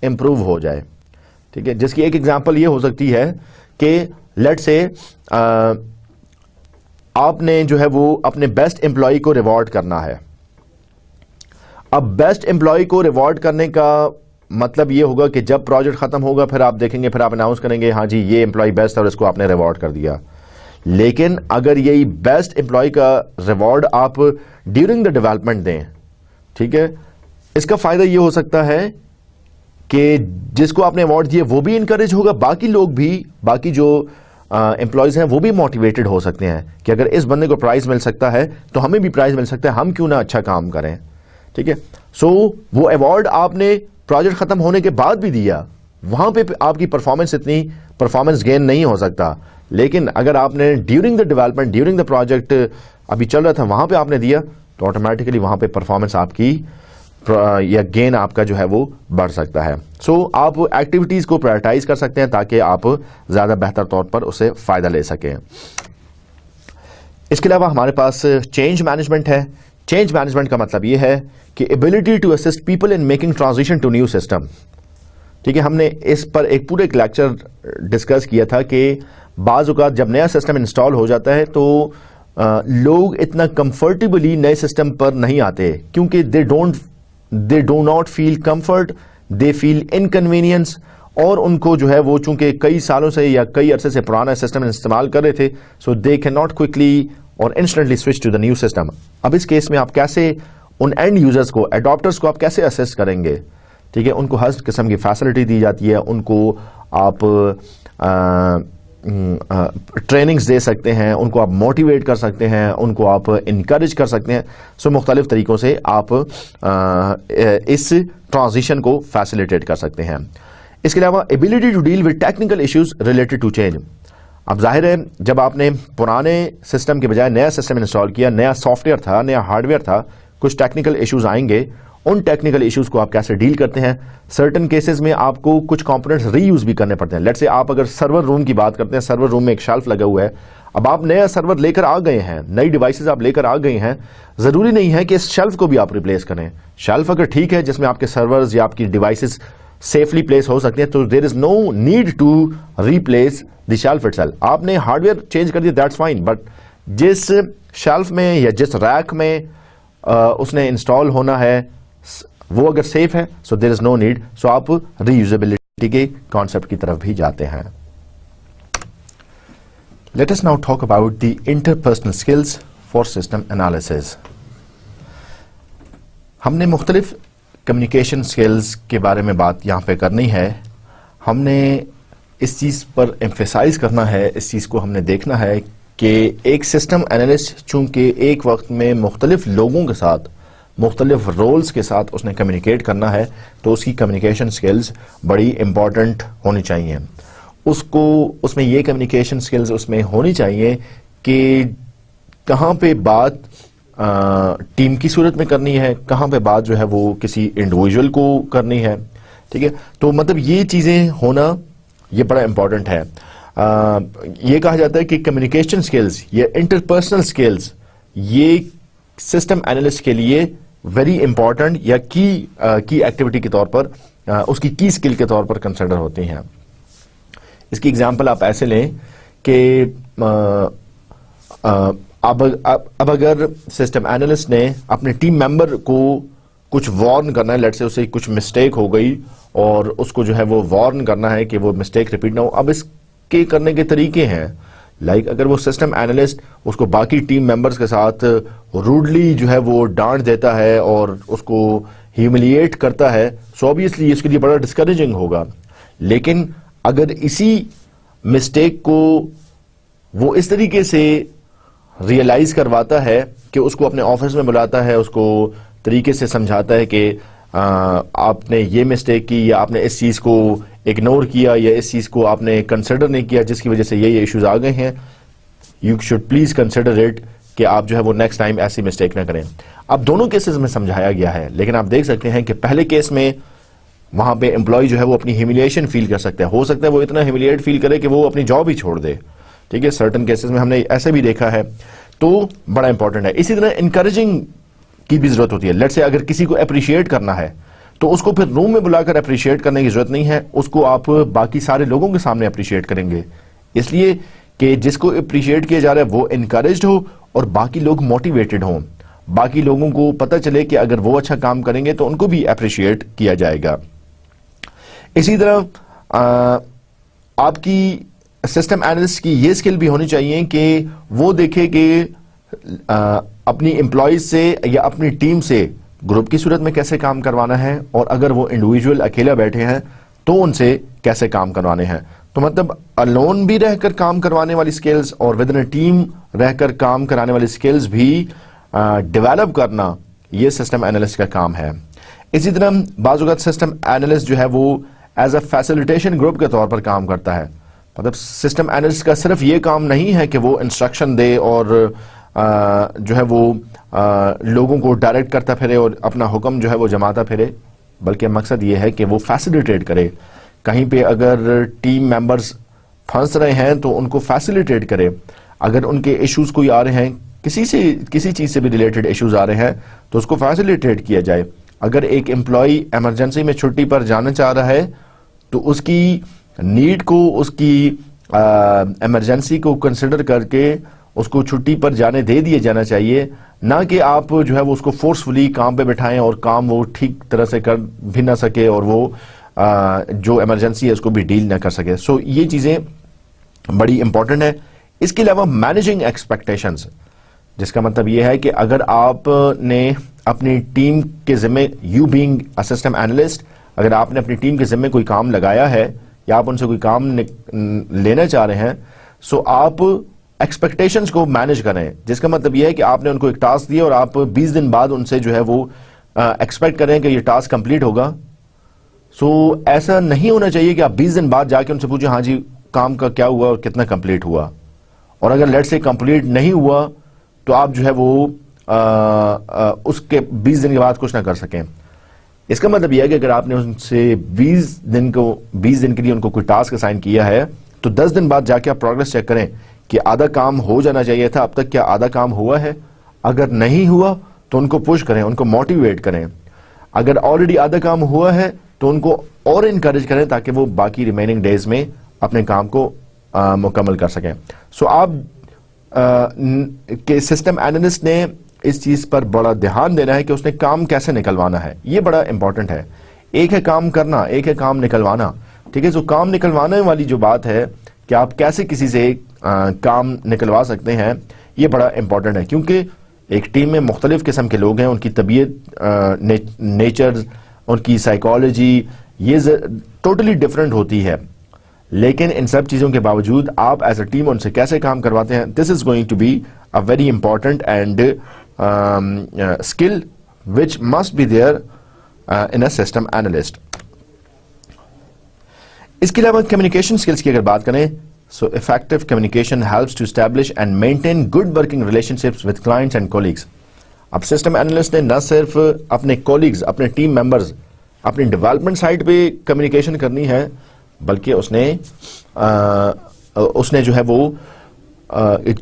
امپروو ہو جائے. ٹھیک ہے، جس کی ایک ایگزامپل یہ ہو سکتی ہے کہ لیٹ سے آپ نے جو ہے وہ اپنے بیسٹ امپلائی کو ریوارڈ کرنا ہے. اب بیسٹ امپلائی کو ریوارڈ کرنے کا مطلب یہ ہوگا کہ جب پروجیکٹ ختم ہوگا پھر آپ دیکھیں گے، پھر آپ اناؤنس کریں گے ہاں جی یہ امپلائی بیسٹ ہے اور اس کو آپ نے ریوارڈ کر دیا. لیکن اگر یہی بیسٹ امپلائی کا ریوارڈ آپ ڈیورنگ دا ڈیولپمنٹ دیں، ٹھیک ہے، اس کا فائدہ یہ ہو سکتا ہے کہ جس کو آپ نے ایوارڈ دیا وہ بھی انکریج ہوگا، باقی لوگ بھی، باقی جو امپلائیز ہیں وہ بھی موٹیویٹڈ ہو سکتے ہیں کہ اگر اس بندے کو پرائز مل سکتا ہے تو ہمیں بھی پرائز مل سکتا ہے، ہم کیوں نہ اچھا کام کریں. ٹھیک ہے، سو وہ ایوارڈ آپ نے پروجیکٹ ختم ہونے کے بعد بھی دیا، وہاں پہ آپ کی اتنی پرفارمنس گین نہیں ہو سکتا. لیکن اگر آپ نے during the development, during the project ابھی چل رہا تھا وہاں پہ آپ نے دیا تو آٹومیٹکلی وہاں پہ پرفارمنس آپ کی یا گین آپ کا جو ہے وہ بڑھ سکتا ہے. سو آپ ایکٹیویٹیز کو پرائرٹائز کر سکتے ہیں تاکہ آپ زیادہ بہتر طور پر اسے فائدہ لے سکیں. اس کے علاوہ ہمارے پاس چینج مینجمنٹ ہے. چینج مینجمنٹ کا مطلب یہ ہے کہ ability to assist people in making transition to new system. ٹھیک ہے، ہم نے اس پر ایک پورے لیکچر ڈسکس کیا تھا کہ بعض اوقات جب نیا سسٹم انسٹال ہو جاتا ہے تو لوگ اتنا کمفرٹیبلی نئے سسٹم پر نہیں آتے کیونکہ they do not feel comfort, they feel inconvenience, اور ان کو جو ہے وہ چونکہ کئی سالوں سے یا کئی عرصے سے پرانا سسٹم استعمال کر رہے تھے، so they can not quickly اور instantly switch to the new system. اب اس کیس میں آپ کیسے ان اینڈ یوزرز کو، ایڈاپٹرز کو آپ کیسے اسسٹ کریں گے؟ ٹھیک ہے، ان کو ہر قسم کی فیسلٹی دی جاتی ہے، ان کو آپ ٹریننگز دے سکتے ہیں، ان کو آپ موٹیویٹ کر سکتے ہیں، ان کو آپ انکریج کر سکتے ہیں. سو مختلف طریقوں سے آپ اس ٹرانزیشن کو فیسیلیٹیٹ کر سکتے ہیں. اس کے علاوہ ability to deal with technical issues related to change. اب ظاہر ہے جب آپ نے پرانے سسٹم کے بجائے نیا سسٹم انسٹال کیا، نیا سافٹ ویئر تھا، نیا ہارڈ ویئر تھا، کچھ ٹیکنیکل ایشوز آئیں گے. ان ٹیکنیکل ایشوز کو آپ کیسے ڈیل کرتے ہیں؟ سرٹن کیسز میں آپ کو کچھ کمپوننٹس ری یوز بھی کرنے پڑتے ہیں. لیٹس سے آپ اگر سرور روم کی بات کرتے ہیں، سرور روم میں ایک شیلف لگا ہوا ہے، اب آپ نیا سرور لے کر آ گئے ہیں، نئی ڈیوائسز آپ لے کر آ گئے ہیں، ضروری نہیں ہے کہ اس شیلف کو بھی آپ ریپلیس کریں. شیلف اگر ٹھیک ہے جس میں آپ کے سرورز یا آپ کی ڈیوائسز سیفلی پلیس ہو سکتے ہیں، تو there is no need to replace the shelf itself. آپ نے ہارڈ ویئر چینج کر دیا، دیٹس فائن، بٹ جس شیلف میں یا جس ریک میں اس نے انسٹال ہونا ہے وہ اگر سیف ہے، سو دیر از نو نیڈ. سو آپ ری یوزیبلٹی کے کانسیپٹ کی طرف بھی جاتے ہیں. Let us now talk about the interpersonal skills for system analysis. ہم نے مختلف کمیونیکیشن اسکلز کے بارے میں بات یہاں پہ کرنی ہے. ہم نے اس چیز پر ایمفیسائز کرنا ہے، اس چیز کو ہم نے دیکھنا ہے کہ ایک سسٹم انالسٹ چونکہ ایک وقت میں مختلف لوگوں کے ساتھ، مختلف رولز کے ساتھ اس نے کمیونیکیٹ کرنا ہے، تو اس کی کمیونیکیشن اسکلز بڑی امپورٹنٹ ہونی چاہیے. اس میں یہ کمیونیکیشن اسکلز اس میں ہونی چاہیے کہ کہاں پہ بات ٹیم کی صورت میں کرنی ہے، کہاں پہ بات جو ہے وہ کسی انڈیویجول کو کرنی ہے. ٹھیک ہے، تو مطلب یہ چیزیں ہونا یہ بڑا امپورٹنٹ ہے. یہ کہا جاتا ہے کہ کمیونیکیشن سکلز یا انٹرپرسنل سکلز یہ سسٹم انالسٹ کے لیے ویری امپورٹنٹ یا کی ایکٹیویٹی کے طور پر، اس کی کی اسکل کے طور پر کنسیڈر ہوتی ہیں. اس کی ایگزامپل آپ ایسے لیں کہ اب اگر سسٹم انالسٹ نے اپنے ٹیم ممبر کو کچھ وارن کرنا ہے، لیٹ سے اسے کچھ مسٹیک ہو گئی اور اس کو جو ہے وہ وارن کرنا ہے کہ وہ مسٹیک ریپیٹ نہ ہو. اب اس کے کرنے کے طریقے ہیں، لائک اگر وہ سسٹم انالسٹ اس کو باقی ٹیم ممبرز کے ساتھ روڈلی جو ہے وہ ڈانٹ دیتا ہے اور اس کو ہیوملیٹ کرتا ہے، سو obviously اس کے لیے بڑا ڈسکریجنگ ہوگا. لیکن اگر اسی مسٹیک کو وہ اس طریقے سے ریئلائز کرواتا ہے کہ اس کو اپنے آفس میں بلاتا ہے، اس کو طریقے سے سمجھاتا ہے کہ آپ نے یہ مسٹیک کی، یا آپ نے اس چیز کو اگنور کیا، یا اس چیز کو آپ نے کنسیڈر نہیں کیا جس کی وجہ سے یہ ایشوز آ گئے ہیں، you should please consider it کہ آپ جو ہے وہ نیکسٹ ٹائم ایسی مسٹیک نہ کریں. اب دونوں کیسز میں سمجھایا گیا ہے، لیکن آپ دیکھ سکتے ہیں کہ پہلے کیس میں وہاں پہ امپلائی جو ہے وہ اپنی ہیوملیشن فیل کر سکتا ہے، ہو سکتا ہے وہ اتنا ہیوملیٹ فیل کرے کہ وہ اپنی جاب ہی چھوڑ دے. ٹھیک ہے، سرٹن کیسز میں ہم نے ایسے بھی دیکھا ہے، تو بڑا امپورٹنٹ ہے. اسی طرح انکریجنگ کی بھی ضرورت ہوتی ہے. لیٹ سے اگر کسی کو اپریشیٹ کرنا ہے تو اس کو پھر روم میں بلا کر اپریشیٹ کرنے کی ضرورت نہیں ہے، اس کو آپ باقی سارے لوگوں کے سامنے اپریشیٹ کریں گے، اس لیے کہ جس کو اپریشیٹ کیا جا رہا ہے وہ انکریجڈ ہو اور باقی لوگ موٹیویٹڈ ہوں، باقی لوگوں کو پتہ چلے کہ اگر وہ اچھا کام کریں گے تو ان کو بھی اپریشیٹ کیا جائے گا. اسی طرح آپ کی سسٹم انالسٹ کی یہ اسکل بھی ہونی چاہیے کہ وہ دیکھے کہ اپنی امپلائیز سے یا اپنی ٹیم سے گروپ کی صورت میں کیسے کام کروانا ہے، اور اگر وہ انڈیویجول اکیلا بیٹھے ہیں تو ان سے کیسے کام کروانے ہیں. تو مطلب الون بھی رہ کر کام کروانے والی سکلز اور ود ان اے ٹیم رہ کر کام کرانے والی سکلز بھی ڈیولپ کرنا یہ سسٹم انالسٹ کا کام ہے. اسی طرح بعض اوقات سسٹم انالسٹ جو ہے وہ ایز اے فیسیلیٹیشن گروپ کے طور پر کام کرتا ہے. مطلب سسٹم انالسٹ کا صرف یہ کام نہیں ہے کہ وہ انسٹرکشن دے اور جو ہے وہ لوگوں کو ڈائریکٹ کرتا پھرے اور اپنا حکم جو ہے وہ جماتا پھرے، بلکہ مقصد یہ ہے کہ وہ فیسیلیٹیٹ کرے. کہیں پہ اگر ٹیم ممبرز پھنس رہے ہیں تو ان کو فیسیلیٹیٹ کرے. اگر ان کے ایشوز کوئی آ رہے ہیں، کسی چیز سے بھی ریلیٹڈ ایشوز آ رہے ہیں تو اس کو فیسیلیٹیٹ کیا جائے. اگر ایک امپلائی ایمرجنسی میں چھٹی پر جانا چاہ رہا ہے تو اس کی نیڈ کو، اس کی ایمرجنسی کو کنسیڈر کر کے اس کو چھٹی پر جانے دے دیا جانا چاہیے، نہ کہ آپ جو ہے وہ اس کو فورسفلی کام پہ بٹھائیں اور کام وہ ٹھیک طرح سے کر بھی نہ سکے اور وہ جو ایمرجنسی ہے اس کو بھی ڈیل نہ کر سکے. سو یہ چیزیں بڑی امپورٹنٹ ہیں. اس کے علاوہ مینیجنگ ایکسپیکٹیشنز، جس کا مطلب یہ ہے کہ اگر آپ نے اپنی ٹیم کے ذمے، you being a system analyst, اگر آپ نے اپنی ٹیم کے ذمے کوئی کام لگایا ہے کہ آپ ان سے کوئی کام لینا چاہ رہے ہیں، سو آپ ایکسپیکٹیشنز کو مینج کریں، جس کا مطلب یہ ہے کہ آپ نے ان کو ایک ٹاسک دیا اور آپ 20 دن بعد ان سے جو ہے وہ ایکسپیکٹ کریں کہ یہ ٹاسک کمپلیٹ ہوگا. سو ایسا نہیں ہونا چاہیے کہ آپ 20 دن بعد جا کے ان سے پوچھیں ہاں جی کام کا کیا ہوا اور کتنا کمپلیٹ ہوا، اور اگر لیٹ سے کمپلیٹ نہیں ہوا تو آپ جو ہے وہ اس کے 20 دن کے بعد کچھ نہ کر سکیں. اس کا مطلب یہ ہے کہ اگر آپ نے ان سے 20 دن کے لیے ان کو کوئی ٹاسک اسائن کیا ہے تو 10 دن بعد جا کے آپ پروگرس چیک کریں کہ آدھا کام ہو جانا چاہیے تھا، اب تک کیا آدھا کام ہوا ہے. اگر نہیں ہوا تو ان کو پش کریں، ان کو موٹیویٹ کریں. اگر آلریڈی آدھا کام ہوا ہے تو ان کو اور انکریج کریں تاکہ وہ باقی ریمیننگ ڈیز میں اپنے کام کو مکمل کر سکیں. سو آپ کے سسٹم اینالسٹ نے اس چیز پر بڑا دھیان دینا ہے کہ اس نے کام کیسے نکلوانا ہے. یہ بڑا امپورٹنٹ ہے. ایک ہے کام کرنا، ایک ہے کام نکلوانا. ٹھیک ہے، تو کام نکلوانے والی جو بات ہے کہ آپ کیسے کسی سے کام نکلوا سکتے ہیں، یہ بڑا امپورٹنٹ ہے، کیونکہ ایک ٹیم میں مختلف قسم کے لوگ ہیں، ان کی طبیعت، نیچر، ان کی سائیکالوجی یہ ٹوٹلی ڈفرینٹ ہوتی ہے. لیکن ان سب چیزوں کے باوجود آپ ایز اے ٹیم ان سے کیسے کام کرواتے ہیں، this is going to be a very important and skill which must be there in a system analyst. اس کے علاوہ کمیونیکیشن اسکلس کی اگر بات کریں، so effective communication helps to establish and maintain good working relationships with clients and colleagues. اب سسٹم اینالسٹ نے نہ صرف اپنے کولیگز، اپنے ٹیم ممبرز، اپنی ڈیولپمنٹ سائٹ پہ کمیونیکیشن کرنی ہے، بلکہ اس نے جو ہے وہ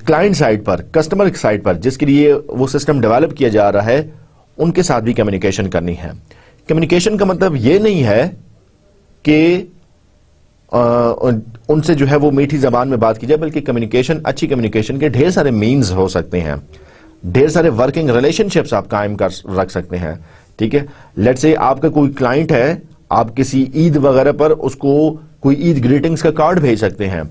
کلائنٹ سائٹ پر، کسٹمر سائٹ پر جس کے لیے وہ سسٹم ڈیولپ کیا جا رہا ہے، ان کے ساتھ بھی کمیونیکیشن کرنی ہے. کمیونیکیشن کا مطلب یہ نہیں ہے کہ ان سے جو ہے وہ میٹھی زبان میں بات کی جائے، بلکہ کمیونیکیشن، اچھی کمیونیکیشن کے ڈھیر سارے مینز ہو سکتے ہیں، ڈھیر سارے ورکنگ ریلیشن شپس آپ قائم رکھ سکتے ہیں. ٹھیک ہے، لیٹ سے آپ کا کوئی کلائنٹ ہے، آپ کسی عید وغیرہ پر اس کو کوئی عید گریٹنگز کا کارڈ بھیج سکتے ہیں.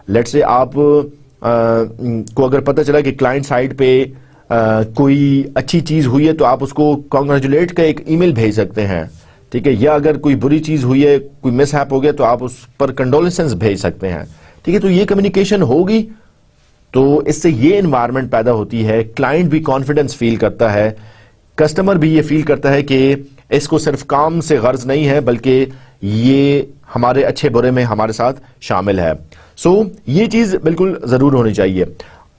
لیٹ سے آپ کو اگر پتہ چلا کہ کلائنٹ سائٹ پہ کوئی اچھی چیز ہوئی ہے تو آپ اس کو کانگریچولیٹ کا ایک ای میل بھیج سکتے ہیں. ٹھیک ہے، یا اگر کوئی بری چیز ہوئی ہے، کوئی مس ہیپ ہو گیا تو آپ اس پر کنڈولنسز بھیج سکتے ہیں. ٹھیک ہے، تو یہ کمیونیکیشن ہوگی تو اس سے یہ انوائرمنٹ پیدا ہوتی ہے، کلائنٹ بھی کانفیڈنس فیل کرتا ہے، کسٹمر بھی یہ فیل کرتا ہے کہ اس کو صرف کام سے غرض نہیں ہے بلکہ یہ ہمارے اچھے برے میں ہمارے ساتھ شامل ہے. سو یہ چیز بالکل ضرور ہونی چاہیے.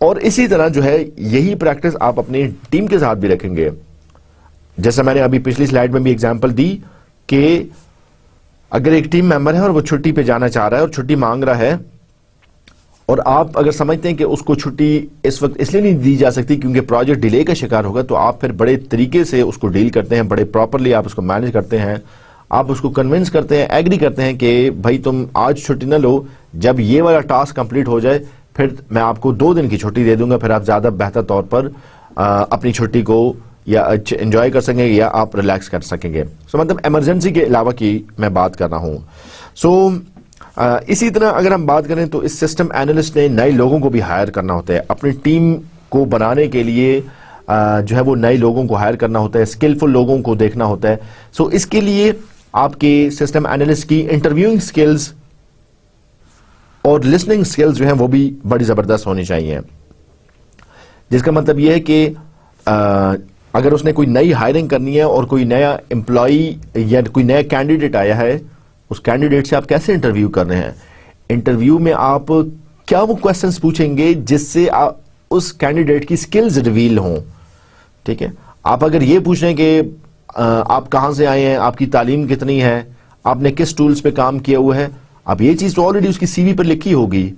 اور اسی طرح جو ہے یہی پریکٹس آپ اپنی ٹیم کے ساتھ بھی رکھیں گے. جیسا میں نے ابھی پچھلی سلائیڈ میں بھی ایگزامپل دی کہ اگر ایک ٹیم ممبر ہے اور وہ چھٹی پہ جانا چاہ رہا ہے اور چھٹی مانگ رہا ہے، اور آپ اگر سمجھتے ہیں کہ اس کو چھٹی اس وقت اس لیے نہیں دی جا سکتی کیونکہ پروجیکٹ ڈیلے کا شکار ہوگا، تو آپ پھر بڑے طریقے سے اس کو ڈیل کرتے ہیں، بڑے پراپرلی آپ اس کو مینج کرتے ہیں، آپ اس کو کنونس کرتے ہیں، ایگری کرتے ہیں کہ بھائی تم آج چھٹی نہ لو، جب یہ والا ٹاسک کمپلیٹ ہو جائے پھر میں آپ کو 2 دن کی چھٹی دے دوں گا، پھر آپ زیادہ بہتر طور پر اپنی چھٹی کو یا انجوائے کر سکیں گے یا آپ ریلیکس کر سکیں گے. سو مطلب ایمرجنسی کے علاوہ کی میں بات کر رہا ہوں. سو اسی طرح اگر ہم بات کریں تو اس سسٹم اینالسٹ نے نئے لوگوں کو بھی ہائر کرنا ہوتا ہے. اپنی ٹیم کو بنانے کے لیے جو ہے وہ نئے لوگوں کو ہائر کرنا ہوتا ہے، اسکلفل لوگوں کو دیکھنا ہوتا ہے. سو اس کے لیے آپ کے سسٹم اینالسٹ کی انٹرویوئنگ اسکلز اور لسننگ اسکلز جو ہیں وہ بھی بڑی زبردست ہونی چاہیے. جس کا مطلب یہ ہے کہ اگر اس نے کوئی نئی ہائرنگ کرنی ہے اور کوئی نیا امپلائی یا کوئی نیا کینڈیڈیٹ آیا ہے، اس کینڈیڈیٹ سے آپ کیسے انٹرویو کر رہے ہیں؟ انٹرویو میں آپ کیا وہ کویسچنز پوچھیں گے جس سے اس کینڈیڈیٹ کی سکلز ریویل ہوں؟ ٹھیک ہے، آپ اگر یہ پوچھ رہے ہیں کہ آپ کہاں سے آئے ہیں، آپ کی تعلیم کتنی ہے، آپ نے کس ٹولز پہ کام کیا ہوا ہے، اب یہ چیز تو آلریڈی اس کی سی وی پر لکھی ہوگی.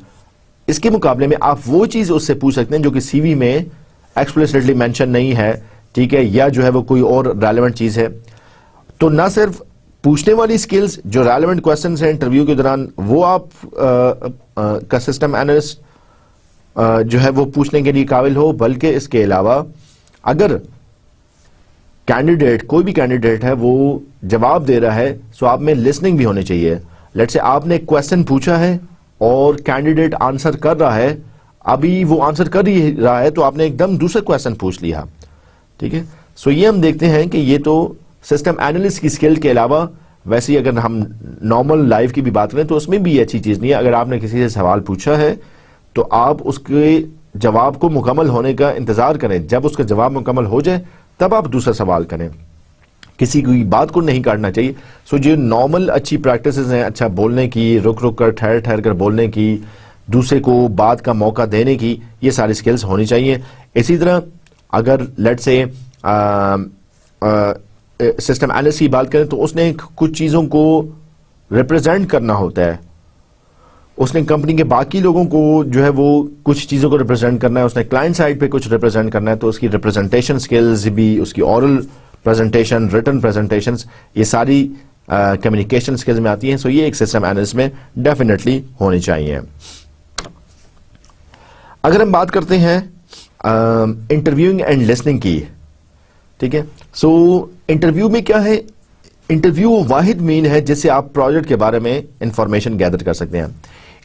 اس کے مقابلے میں آپ وہ چیز اس سے پوچھ سکتے ہیں جو کہ سی وی میں ایکسپلیسٹلی مینشن نہیں ہے. ٹھیک ہے، یا جو ہے وہ کوئی اور ریلیونٹ چیز ہے. تو نہ صرف پوچھنے والی سکلز جو ریلیونٹ کویسچنز ہیں انٹرویو کے دوران وہ آپ کا سسٹم اینالسٹ جو ہے وہ پوچھنے کے لیے قابل ہو، بلکہ اس کے علاوہ اگر کینڈیڈیٹ، کوئی بھی کینڈیڈیٹ ہے وہ جواب دے رہا ہے، سو آپ میں لسننگ بھی ہونی چاہیے. لیٹ سے آپ نے کویسچن پوچھا ہے اور کینڈیڈیٹ آنسر کر رہا ہے، ابھی وہ آنسر کر ہی رہا ہے تو آپ نے ایک دم دوسرا کویسچن پوچھ لیا. ٹھیک ہے، سو یہ ہم دیکھتے ہیں کہ یہ تو سسٹم اینالسٹ کی سکل کے علاوہ ویسے ہی اگر ہم نارمل لائف کی بھی بات کریں تو اس میں بھی یہ اچھی چیز نہیں ہے. اگر آپ نے کسی سے سوال پوچھا ہے تو آپ اس کے جواب کو مکمل ہونے کا انتظار کریں. جب اس کا جواب مکمل ہو جائے تب آپ دوسرا سوال کریں. کسی کی بات کو نہیں کاٹنا چاہیے. سو جو نارمل اچھی پریکٹسز ہیں, اچھا بولنے کی, رک رک کر ٹھہر ٹھہر کر بولنے کی, دوسرے کو بات کا موقع دینے کی, یہ ساری سکلز ہونی چاہیے. اسی طرح اگر لیٹ سے سسٹم اینالسٹ کی بات کریں تو اس نے کچھ چیزوں کو ریپرزینٹ کرنا ہوتا ہے. اس نے کمپنی کے باقی لوگوں کو جو ہے وہ کچھ چیزوں کو ریپرزینٹ کرنا ہے, اس نے کلائنٹ سائڈ پہ کچھ ریپرزینٹ کرنا ہے, تو اس کی ریپرزینٹیشن سکلز بھی, اس کی اورل پریزنٹیشن, ریٹن پریزنٹیشنز, یہ ساری کمیونیکیشن سکلز میں آتی ہیں. سو یہ ایک سسٹم اینالسٹ میں ڈیفینیٹلی ہونی چاہیے. اگر ہم بات کرتے ہیں انٹرویوئنگ اینڈ لسننگ کی, ٹھیک ہے, سو انٹرویو میں کیا ہے, انٹرویو واحد مین ہے جس سے آپ پروجیکٹ کے بارے میں انفارمیشن گیدر کر سکتے ہیں.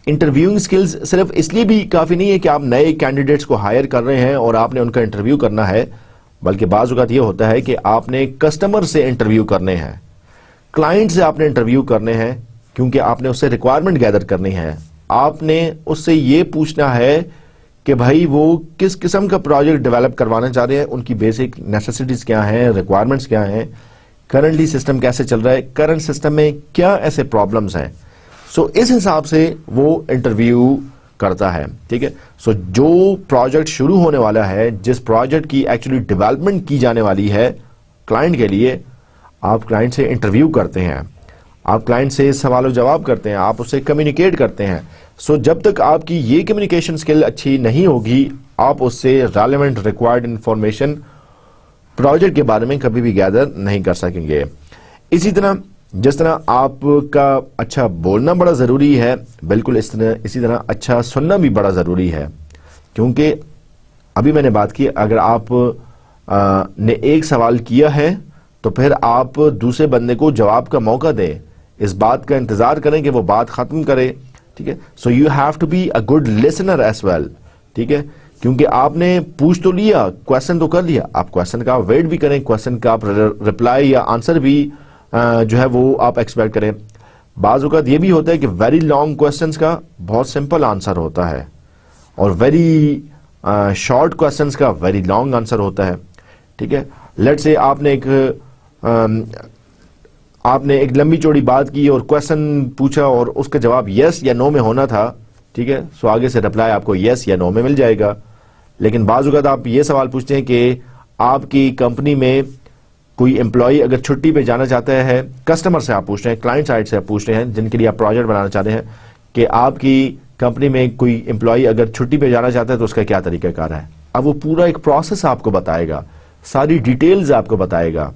انٹرویوئنگ سکلز صرف اس لیے بھی کافی نہیں ہے کہ آپ نئے کینڈیڈیٹس کو ہائر کر رہے ہیں اور آپ نے ان کا انٹرویو کرنا ہے, بلکہ بعض اوقات یہ ہوتا ہے کہ آپ نے کسٹمر سے انٹرویو کرنے ہیں, کلائنٹ سے آپ نے انٹرویو کرنے ہیں, کیونکہ آپ نے اس سے ریکوائرمنٹ گیدر کرنی ہے. آپ نے اس سے یہ پوچھنا ہے کہ بھائی وہ کس قسم کا پروجیکٹ ڈیولپ کروانا چاہ رہے ہیں, ان کی بیسک نیسیسٹیز کیا ہیں, ریکوائرمنٹس کیا ہیں, کرنٹلی سسٹم کیسے چل رہا ہے, کرنٹ سسٹم میں کیا ایسے پرابلمس ہیں. سو اس حساب سے وہ انٹرویو کرتا ہے, ٹھیک ہے. سو جو پروجیکٹ شروع ہونے والا ہے, جس پروجیکٹ کی ایکچولی ڈیولپمنٹ کی جانے والی ہے کلائنٹ کے لیے, آپ کلائنٹ سے انٹرویو کرتے ہیں, آپ کلائنٹ سے سوال و جواب کرتے ہیں, آپ اس سے کمیونیکیٹ کرتے ہیں. سو جب تک آپ کی یہ کمیونیکیشن سکل اچھی نہیں ہوگی, آپ اس سے ریلیونٹ ریکوائرڈ انفارمیشن پروجیکٹ کے بارے میں کبھی بھی گیدر نہیں کر سکیں گے. اسی طرح جس طرح آپ کا اچھا بولنا بڑا ضروری ہے, بالکل اسی طرح اچھا سننا بھی بڑا ضروری ہے. کیونکہ ابھی میں نے بات کی, اگر آپ نے ایک سوال کیا ہے تو پھر آپ دوسرے بندے کو جواب کا موقع دیں, اس بات کا انتظار کریں کہ وہ بات ختم کرے, ٹھیک ہے. So you have to be a good listener as well, ٹھیک ہے. کیونکہ آپ نے پوچھ تو لیا, کوشچن تو کر لیا, آپ کوشچن کا ویٹ بھی کریں, کوشچن کا آپ رپلائی یا آنسر بھی جو ہے وہ آپ ایکسپیکٹ کریں. بعض اوقات یہ بھی ہوتا ہے کہ ویری لانگ کوشچنس کا بہت سمپل آنسر ہوتا ہے, اور ویری شارٹ کوشچنس کا ویری لانگ آنسر ہوتا ہے, ٹھیک ہے. لیٹ سے آپ نے ایک لمبی چوڑی بات کی اور کوشچن پوچھا اور اس کا جواب یس یا نو میں ہونا تھا, ٹھیک ہے. سو آگے سے رپلائی آپ کو یس یا نو میں مل جائے گا. لیکن بعض اوقات آپ یہ سوال پوچھتے ہیں کہ آپ کی کمپنی میں کوئی امپلائی اگر چھٹی پہ جانا چاہتا ہے, کسٹمر سے آپ پوچھ رہے ہیں, کلائنٹ سائڈ سے آپ پوچھ رہے ہیں, جن کے لیے آپ پروجیکٹ بنانا چاہتے ہیں, کہ آپ کی کمپنی میں کوئی امپلائی اگر چھٹی پہ جانا چاہتا ہے تو اس کا کیا طریقہ کار ہے. اب وہ پورا ایک پروسیس آپ کو بتائے گا, ساری ڈیٹیلز آپ کو بتائے گا.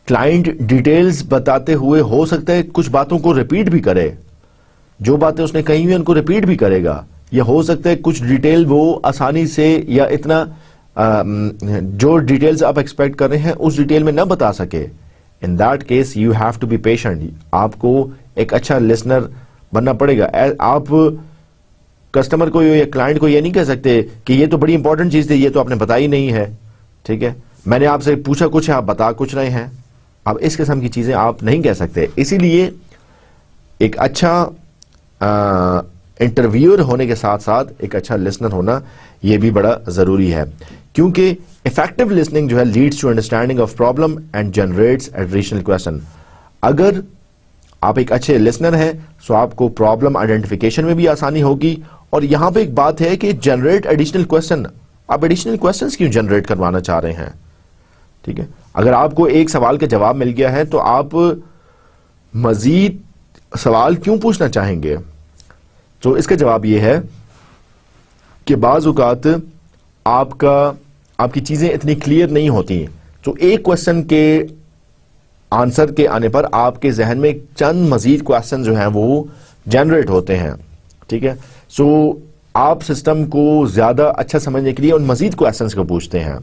کلائنٹ ڈیٹیلز بتاتے ہوئے ہو سکتا ہے کچھ باتوں کو ریپیٹ بھی کرے, جو باتیں اس نے کہی ہوئی ان کو ریپیٹ بھی کرے گا, یا ہو سکتا ہے کچھ ڈیٹیل وہ آسانی سے یا اتنا جو ڈیٹیلز آپ ایکسپیکٹ کر رہے ہیں اس ڈیٹیل میں نہ بتا سکے. In that case you have to be patient, آپ کو ایک اچھا لسنر بننا پڑے گا. آپ کسٹمر کو یا کلائنٹ کو یہ نہیں کہہ سکتے کہ یہ تو بڑی امپورٹنٹ چیز تھی, یہ تو آپ نے بتائی نہیں ہے, ٹھیک ہے, میں نے آپ سے پوچھا کچھ ہے, آپ بتا کچھ رہے ہیں. اب اس قسم کی چیزیں آپ نہیں کہہ سکتے. اسی لیے ایک اچھا انٹرویور ہونے کے ساتھ ساتھ ایک اچھا لسنر ہونا یہ بھی بڑا ضروری ہے, کیونکہ افیکٹو لسننگ جو ہے leads to understanding of problem and generates additional question. اگر آپ ایک اچھے لسنر ہیں سو آپ کو پرابلم آئیڈینٹیفیکیشن میں بھی آسانی ہوگی. اور یہاں پہ ایک بات ہے کہ جنریٹ ایڈیشنل کویسچن, آپ ایڈیشنل کویسچنز کیوں جنریٹ کروانا چاہ رہے ہیں, ٹھیک ہے. اگر آپ کو ایک سوال کا جواب مل گیا ہے تو آپ مزید سوال کیوں پوچھنا چاہیں گے؟ تو اس کا جواب یہ ہے کہ بعض اوقات آپ کی چیزیں اتنی کلیئر نہیں ہوتی, تو ایک کویسچن کے آنسر کے آنے پر آپ کے ذہن میں چند مزید کویسچن جو ہیں وہ جنریٹ ہوتے ہیں, ٹھیک ہے. سو آپ سسٹم کو زیادہ اچھا سمجھنے کے لیے ان مزید کویسچنس کو پوچھتے ہیں.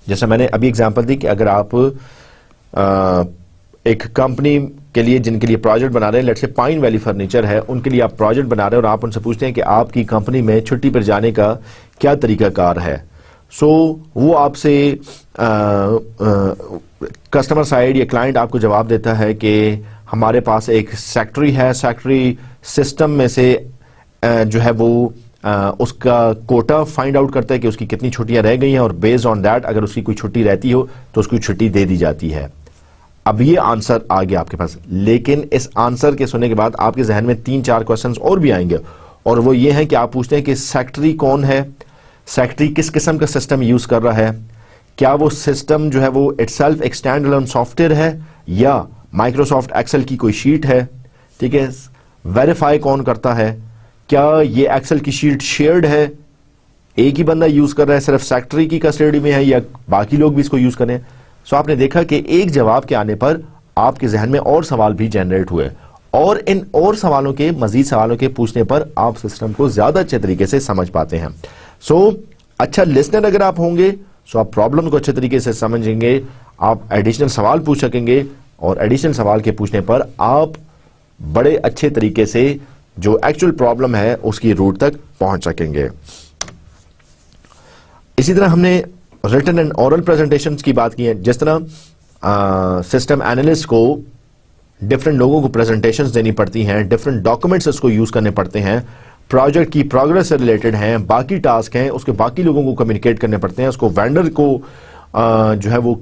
جیسا میں نے ابھی اگزامپل دی کہ اگر آپ ایک کمپنی کے لیے جن کے لیے پروجیکٹ بنا رہے ہیں, لیٹ سے پائن ویلی فرنیچر ہے, ان کے لیے آپ پروجیکٹ بنا رہے ہیں اور آپ ان سے پوچھتے ہیں کہ آپ کی کمپنی میں چھٹی پر جانے کا کیا طریقہ کار ہے. سو وہ آپ سے کسٹمر سائڈ یا کلائنٹ آپ کو جواب دیتا ہے کہ ہمارے پاس ایک سیکٹری ہے، سیکٹری سسٹم میں سے جو ہے وہ اس کا کوٹا فائنڈ آؤٹ کرتا ہے کہ اس کی کتنی چھٹیاں رہ گئی ہیں، اور بیسڈ آن دیٹ اگر اس کی کوئی چھٹی رہتی ہو تو اس کو چھٹی دے دی جاتی ہے. اب یہ آنسر آ گیا آپ کے پاس، لیکن اس آنسر کے سننے کے بعد آپ کے ذہن میں 3-4 کوشچنز اور بھی آئیں گے، اور وہ یہ ہیں کہ آپ پوچھتے ہیں کہ سیکٹری کون ہے، سیکٹری کس قسم کا سسٹم یوز کر رہا ہے، کیا وہ سسٹم جو ہے وہ اٹ سیلف ایک اسٹینڈ الون سافٹ ویئر ہے یا مائکروسافٹ ایکسل کی کوئی شیٹ ہے. ٹھیک ہے، ویریفائی کون کرتا ہے، کیا یہ ایکسل کی شیٹ شیئرڈ ہے، ایک ہی بندہ یوز کر رہا ہے صرف سیکٹری کی کسٹڈی میں ہے یا باقی لوگ بھی اس کو یوز کریں. سو آپ نے دیکھا کہ ایک جواب کے آنے پر آپ کے ذہن میں اور سوال بھی جنریٹ ہوئے، اور ان اور سوالوں کے مزید سوالوں کے پوچھنے پر آپ سسٹم کو زیادہ اچھے طریقے سے سمجھ پاتے ہیں. سو اچھا لسنر اگر آپ ہوں گے سو آپ پرابلم کو اچھے طریقے سے سمجھیں گے، آپ ایڈیشنل سوال پوچھ سکیں گے، اور ایڈیشنل سوال کے پوچھنے پر آپ بڑے اچھے طریقے سے جو ایکچوئل پرابلم ہے اس کی روٹ تک پہنچ سکیں گے. اسی طرح ہم نے ریٹن اینڈ اورل پریزنٹیشنز کی بات کی ہے. جس طرح سسٹم اینالسٹ کو ڈفرینٹ لوگوں کو پریزنٹیشنز دینی پڑتی ہیں، ڈفرینٹ ڈاکومنٹس اس کو یوز کرنے پڑتے ہیں، پروجیکٹ کی پروگرس سے ریلیٹڈ ہیں، باقی ٹاسک ہیں، اس کے باقی لوگوں کو کمیونیکیٹ کرنے پڑتے ہیں، اس کو وینڈر کو جو ہے وہ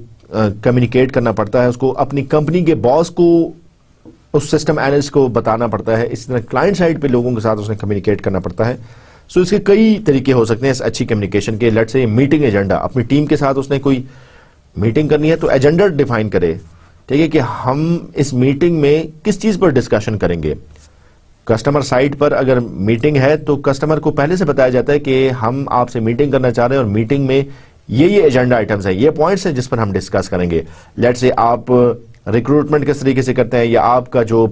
کمیونیکیٹ کرنا پڑتا ہے، اس کو اپنی کمپنی کے باس کو اس سسٹم اینالسٹ کو بتانا پڑتا ہے، اسی طرح کلائنٹ سائڈ پہ لوگوں کے ساتھ اس نے کمیونیکیٹ کرنا پڑتا ہے. سو اس کے کئی طریقے ہو سکتے ہیں اس اچھی کمیونیکیشن کے. لیٹ سے میٹنگ ایجنڈا، اپنی ٹیم کے ساتھ اس نے کوئی میٹنگ کرنی ہے تو ایجنڈا ڈیفائن کرے. ٹھیک ہے کہ ہم اس میٹنگ میں کس چیز پر ڈسکشن کریں گے. کسٹمر سائٹ پر اگر میٹنگ ہے تو کسٹمر کو پہلے سے بتایا جاتا ہے کہ ہم آپ سے میٹنگ کرنا چاہ رہے ہیں، اور میٹنگ میں یہ ایجنڈا آئٹمز ہیں، یہ پوائنٹس ہیں جس پر ہم ڈسکس کریں گے. لیٹ سے آپ ریکروٹمنٹ کس طریقے سے کرتے ہیں، یا آپ کا جو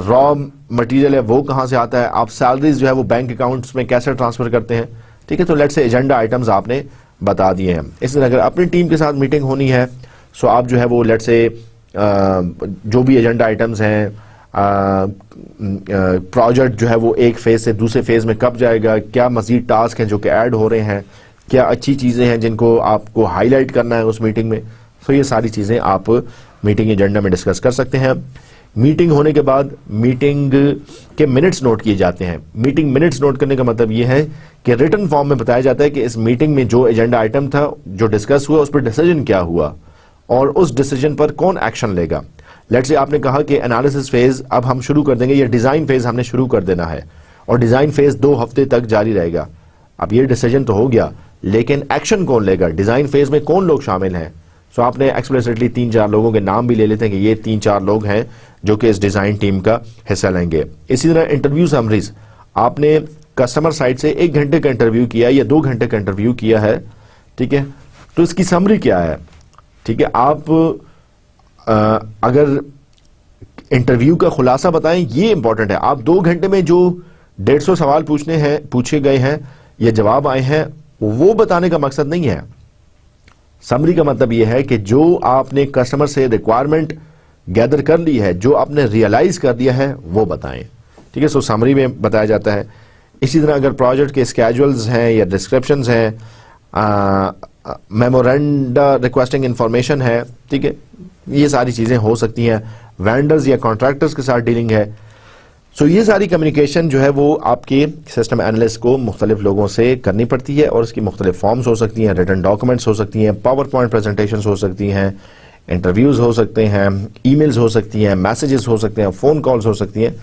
را مٹیریل ہے وہ کہاں سے آتا ہے، آپ سیلریز جو ہے وہ بینک اکاؤنٹس میں کیسے ٹرانسفر کرتے ہیں. ٹھیک ہے، تو لیٹ سے ایجنڈا آئٹمز آپ نے بتا دیے ہیں. اس طرح اگر اپنی ٹیم کے ساتھ میٹنگ ہونی ہے سو آپ جو ہے وہ لیٹ سے جو بھی ایجنڈا آئٹمز ہیں، پروجیکٹ جو ہے وہ ایک فیز سے دوسرے فیز میں کب جائے گا، کیا مزید ٹاسک ہیں جو کہ ایڈ ہو رہے ہیں، کیا اچھی چیزیں ہیں جن کو آپ کو ہائی لائٹ کرنا ہے اس میٹنگ میں. سو یہ ساری چیزیں آپ میٹنگ ایجنڈا میں ڈسکس کر سکتے ہیں. میٹنگ ہونے کے بعد میٹنگ کے منٹس نوٹ کیے جاتے ہیں. میٹنگ منٹس نوٹ کرنے کا مطلب یہ ہے کہ ریٹن فارم میں بتایا جاتا ہے کہ اس میٹنگ میں جو ایجنڈا آئٹم تھا جو ڈسکس ہوا اس پر ڈیسیجن کیا ہوا اور اس ڈیسیجن پر کون ایکشن لے گا. لیٹ سے آپ نے کہا کہ انالیسس فیز اب ہم شروع کر دیں گے، یہ ڈیزائن فیز ہم نے شروع کر دینا ہے، اور ڈیزائن فیز 2 ہفتے تک جاری رہے گا. اب یہ ڈیسیجن تو ہو گیا، لیکن ایکشن کون لے گا، ڈیزائن فیز میں کون لوگ شامل ہیں. سو آپ نے ایکسپلیسٹلی 3-4 لوگوں کے نام بھی لے لیتے ہیں کہ یہ 3-4 لوگ ہیں جو کہ اس ڈیزائن ٹیم کا حصہ لیں گے. اسی طرح انٹرویو سمریز، آپ نے کسٹمر سائٹ سے 1 گھنٹے کا انٹرویو کیا یا 2 گھنٹے کا انٹرویو کیا ہے. ٹھیک ہے، تو اس کی سمری کیا ہے. ٹھیک ہے، آپ اگر انٹرویو کا خلاصہ بتائیں، یہ امپورٹنٹ ہے. آپ 2 گھنٹے میں جو 150 سوال پوچھے گئے ہیں یا جواب آئے ہیں وہ بتانے کا مقصد نہیں ہے. سمری کا مطلب یہ ہے کہ جو آپ نے کسٹمر سے ریکوائرمنٹ گیدر کر لی ہے، جو آپ نے ریئلائز کر دیا ہے وہ بتائیں. ٹھیک ہے، سو سمری میں بتایا جاتا ہے. اسی طرح اگر پروجیکٹ کے اسکیجولز ہیں یا ڈسکرپشنز ہیں، میمورینڈا ریکویسٹنگ انفارمیشن ہے، ٹھیک ہے، یہ ساری چیزیں ہو سکتی ہیں. وینڈرز یا کانٹریکٹرز کے ساتھ ڈیلنگ ہے. سو یہ ساری کمیونیکیشن جو ہے وہ آپ کے سسٹم اینالسٹ کو مختلف لوگوں سے کرنی پڑتی ہے، اور اس کی مختلف فارمز ہو سکتی ہیں، ریٹن ڈاکومنٹس ہو سکتی ہیں، پاور پوائنٹ پریزنٹیشنز ہو سکتی ہیں، انٹرویوز ہو سکتے ہیں، ای میلز ہو سکتی ہیں، میسیجز ہو سکتے ہیں، فون کالز ہو سکتی ہیں.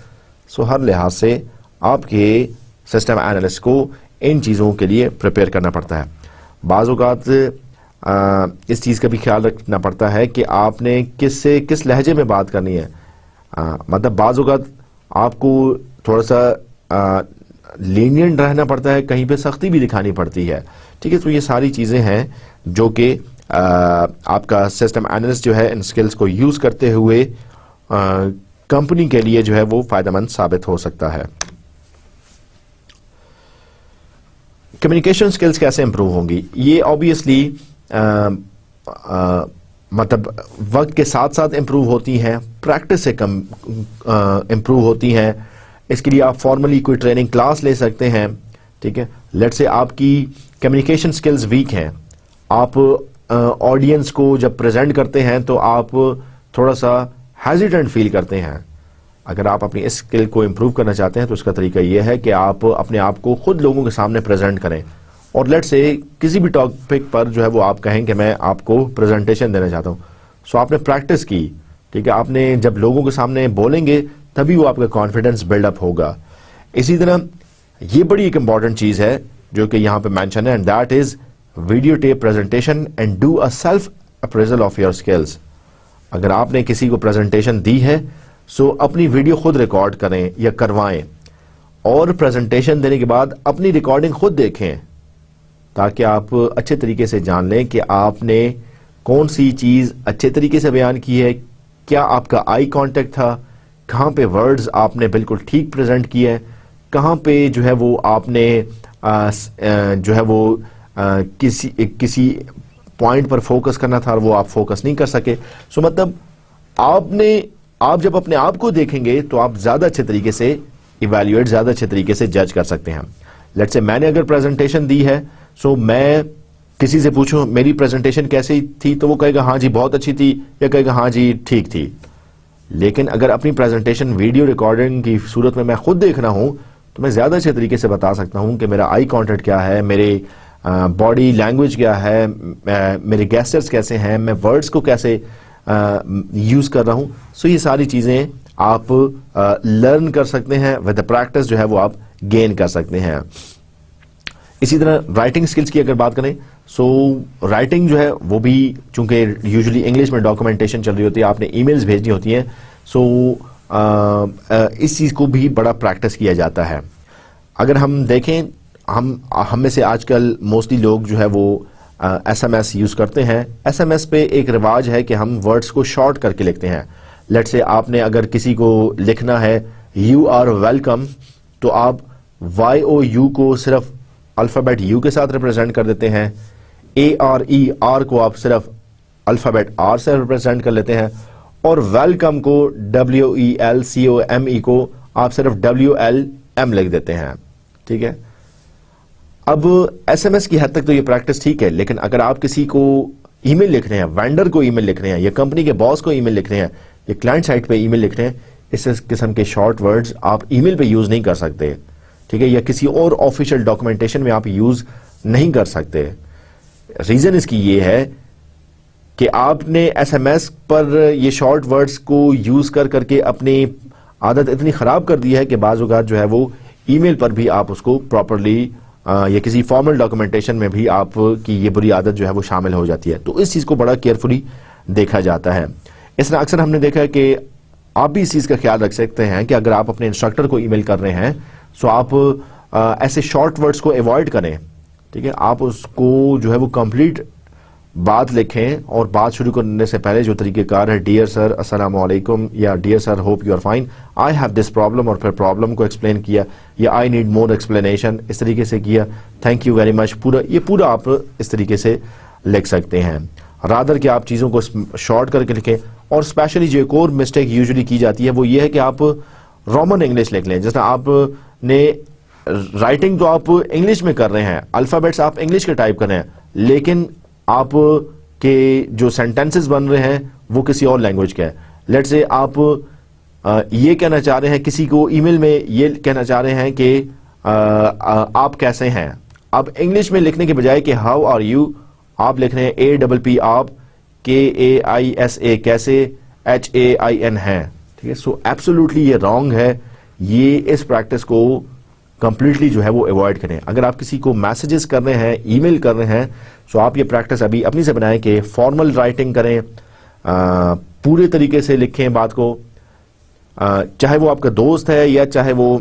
سو ہر لحاظ سے آپ کے سسٹم اینالسٹ کو ان چیزوں کے لیے پریپیئر کرنا پڑتا ہے. بعض اوقات اس چیز کا بھی خیال رکھنا پڑتا ہے کہ آپ نے کس لہجے میں بات کرنی ہے. مطلب بعض اوقات آپ کو تھوڑا سا لینینٹ رہنا پڑتا ہے، کہیں پہ سختی بھی دکھانی پڑتی ہے. ٹھیک ہے، تو یہ ساری چیزیں ہیں جو کہ آپ کا سسٹم اینالسٹ جو ہے ان سکلز کو یوز کرتے ہوئے کمپنی کے لیے جو ہے وہ فائدہ مند ثابت ہو سکتا ہے. کمیونیکیشن سکلز کیسے امپروو ہوں گی؟ یہ آبویسلی مطلب وقت کے ساتھ ساتھ امپروو ہوتی ہیں، پریکٹس سے کم امپروو ہوتی ہیں. اس کے لیے آپ فارملی کوئی ٹریننگ کلاس لے سکتے ہیں. ٹھیک ہے، لیٹ سے آپ کی کمیونیکیشن سکلز ویک ہیں, آپ آڈینس کو جب پریزنٹ کرتے ہیں تو آپ تھوڑا سا ہیزیٹنٹ فیل کرتے ہیں. اگر آپ اپنی اس اسکل کو امپروو کرنا چاہتے ہیں تو اس کا طریقہ یہ ہے کہ آپ اپنے آپ کو خود لوگوں کے سامنے پریزنٹ کریں, اور لیٹ سے کسی بھی ٹاپک پر جو ہے وہ آپ کہیں کہ میں آپ کو پریزنٹیشن دینا چاہتا ہوں. سو آپ نے پریکٹس کی, ٹھیک ہے, آپ نے جب لوگوں کے سامنے بولیں گے تبھی وہ آپ کا کانفیڈنس بلڈ اپ ہوگا. اسی طرح یہ بڑی ایک امپورٹنٹ چیز ہے جو کہ یہاں پہ مینشن ہے, and that is video tape presentation and do a self appraisal of your skills. اگر آپ نے کسی کو پریزنٹیشن دی ہے سو اپنی ویڈیو خود ریکارڈ کریں یا کروائیں, اور پریزنٹیشن دینے کے بعد اپنی ریکارڈنگ خود دیکھیں تاکہ آپ اچھے طریقے سے جان لیں کہ آپ نے کون سی چیز اچھے طریقے سے بیان کی ہے, کیا آپ کا آئی کانٹیکٹ تھا, کہاں پہ ورڈز آپ نے بالکل ٹھیک پریزنٹ کیے, کہاں پہ جو ہے وہ آپ نے جو ہے وہ کسی پوائنٹ پر فوکس کرنا تھا اور وہ آپ فوکس نہیں کر سکے. سو مطلب آپ جب اپنے آپ کو دیکھیں گے تو آپ زیادہ اچھے طریقے سے ایویلیویٹ, زیادہ اچھے طریقے سے جج کر سکتے ہیں. لیٹس سے میں نے اگر پریزنٹیشن دی ہے سو میں کسی سے پوچھوں میری پریزنٹیشن کیسی تھی تو وہ کہے گا ہاں جی بہت اچھی تھی, یا کہے گا ہاں جی ٹھیک تھی. لیکن اگر اپنی پریزنٹیشن ویڈیو ریکارڈنگ کی صورت میں خود دیکھ رہا ہوں تو میں زیادہ اچھے طریقے سے بتا سکتا ہوں کہ میرا آئی کانٹیکٹ کیا ہے, میرے باڈی لینگویج کیا ہے, میرے گیسچرز کیسے ہیں, میں ورڈز کو کیسے یوز کر رہا ہوں. سو یہ ساری چیزیں آپ لرن کر سکتے ہیں, ود دا پریکٹس جو ہے وہ آپ گین کر سکتے ہیں. اسی طرح رائٹنگ سکلز کی اگر بات کریں سو رائٹنگ جو ہے وہ بھی چونکہ یوزلی انگلش میں ڈاکومنٹیشن چل رہی ہوتی ہے, آپ نے ای میلز بھیجنی ہوتی ہیں, سو اس چیز کو بھی بڑا پریکٹس کیا جاتا ہے. اگر ہم دیکھیں ہم میں سے آج کل موسٹلی لوگ جو ہے وہ ایس ایم ایس یوز کرتے ہیں. ایس ایم ایس پہ ایک رواج ہے کہ ہم ورڈز کو شارٹ کر کے لکھتے ہیں. لیٹ سے آپ نے اگر کسی کو لکھنا ہے یو آر ویلکم تو آپ وائی او یو کو صرف الفابیٹ یو کے ساتھ ریپرزینٹ کر دیتے ہیں, اے آر ای آر کو آپ صرف الفابیٹ آر سے ریپرزینٹ کر لیتے ہیں, اور ویلکم کو W E L C O M E کو آپ صرف ڈبلیو ایل ایم لکھ دیتے ہیں. ٹھیک ہے, اب ایس ایم ایس کی حد تک تو یہ پریکٹس ٹھیک ہے, لیکن اگر آپ کسی کو ای میل لکھ رہے ہیں, وینڈر کو ای میل لکھ رہے ہیں, یا کمپنی کے باس کو ای میل لکھ رہے ہیں, یا کلائنٹ سائٹ پہ ای میل لکھ رہے ہیں, اس قسم کے شارٹ ورڈز آپ ای میل پہ یوز نہیں کر سکتے. ٹھیک ہے, یا کسی اور آفیشیل ڈاکومنٹیشن میں آپ یوز نہیں کر سکتے. ریزن اس کی یہ ہے کہ آپ نے ایس ایم ایس پر یہ شارٹ ورڈز کو یوز کر کے اپنی عادت اتنی خراب کر دی ہے کہ بعض اوقات جو ہے وہ ای میل پر بھی آپ اس کو پراپرلی یا کسی فارمل ڈاکومنٹیشن میں بھی آپ کی یہ بری عادت جو ہے وہ شامل ہو جاتی ہے. تو اس چیز کو بڑا کیئرفلی دیکھا جاتا ہے. اس طرح اکثر ہم نے دیکھا ہے کہ آپ بھی اس چیز کا خیال رکھ سکتے ہیں کہ اگر آپ اپنے انسٹرکٹر کو ای میل کر رہے ہیں سو آپ ایسے شارٹ ورڈز کو ایوائڈ کریں. ٹھیک ہے, آپ اس کو جو ہے وہ کمپلیٹ بات لکھیں, اور بات شروع کرنے سے پہلے جو طریقہ کار ہے ڈیئر سر السلام علیکم, یا dear sir hope you are fine, I have this problem, اور پھر پرابلم کو ایکسپلین کیا, یا آئی نیڈ مور ایکسپلینیشن, اس طریقے سے کیا, تھینک یو ویری مچ, پورا آپ اس طریقے سے لکھ سکتے ہیں. رادر کہ آپ چیزوں کو شارٹ کر کے لکھیں. اور اسپیشلی جو ایک اور مسٹیک یوزلی کی جاتی ہے وہ یہ ہے کہ آپ رومن انگلش لکھ لیں. جس طرح آپ نے رائٹنگ تو آپ انگلش میں کر رہے ہیں, الفابیٹس آپ انگلش کے ٹائپ کر رہے ہیں, لیکن آپ کے جو سینٹینسز بن رہے ہیں وہ کسی اور لینگویج کا ہے. لیٹ سے آپ یہ کہنا چاہ رہے ہیں کسی کو ای میل میں, یہ کہنا چاہ رہے ہیں کہ آپ کیسے ہیں, آپ انگلش میں لکھنے کے بجائے کہ ہاؤ آر یو, آپ لکھ رہے ہیں اے ڈبل پی آپ, کے اے آئی ایس اے کیسے, ایچ اے آئی این ہے. ٹھیک ہے, سو ایبسولوٹلی یہ رانگ ہے. یہ اس پریکٹس کو کمپلیٹلی جو ہے وہ ایوائڈ کریں. اگر آپ کسی کو میسیجز کر رہے ہیں, ای میل کر رہے ہیں, سو آپ یہ پریکٹس ابھی اپنی سے بنائیں کہ فارمل رائٹنگ کریں, پورے طریقے سے لکھیں بات کو, چاہے وہ آپ کا دوست ہے یا چاہے وہ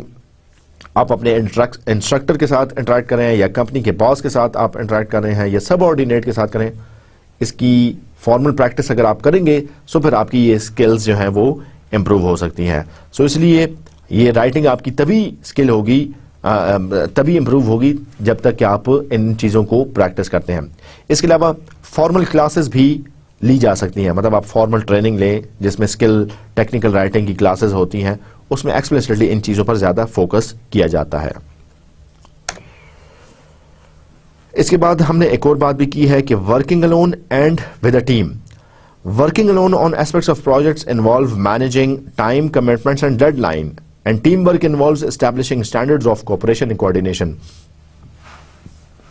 آپ اپنے انسٹرکٹر کے ساتھ انٹریکٹ کر رہے ہیں, یا کمپنی کے باس کے ساتھ آپ انٹریکٹ کر رہے ہیں, یا سب آرڈینیٹ کے ساتھ کریں. اس کی فارمل پریکٹس اگر آپ کریں گے سو پھر آپ کی یہ اسکلز جو ہیں وہ امپروو ہو سکتی ہیں. سو اس لیے یہ رائٹنگ آپ کی تبھی اسکل ہوگی, تبھی امپروو ہوگی جب تک کہ آپ ان چیزوں کو پریکٹس کرتے ہیں. اس کے علاوہ فارمل کلاسز بھی لی جا سکتی ہیں. مطلب آپ فارمل ٹریننگ لیں جس میں اسکل ٹیکنیکل رائٹنگ کی کلاسز ہوتی ہیں, اس میں ایکسپلیسٹلی ان چیزوں پر زیادہ فوکس کیا جاتا ہے. اس کے بعد ہم نے ایک اور بات بھی کی ہے کہ working alone and with a team. Working alone on aspects of projects involve managing time commitments and deadline, and teamwork involves establishing standards of cooperation and coordination.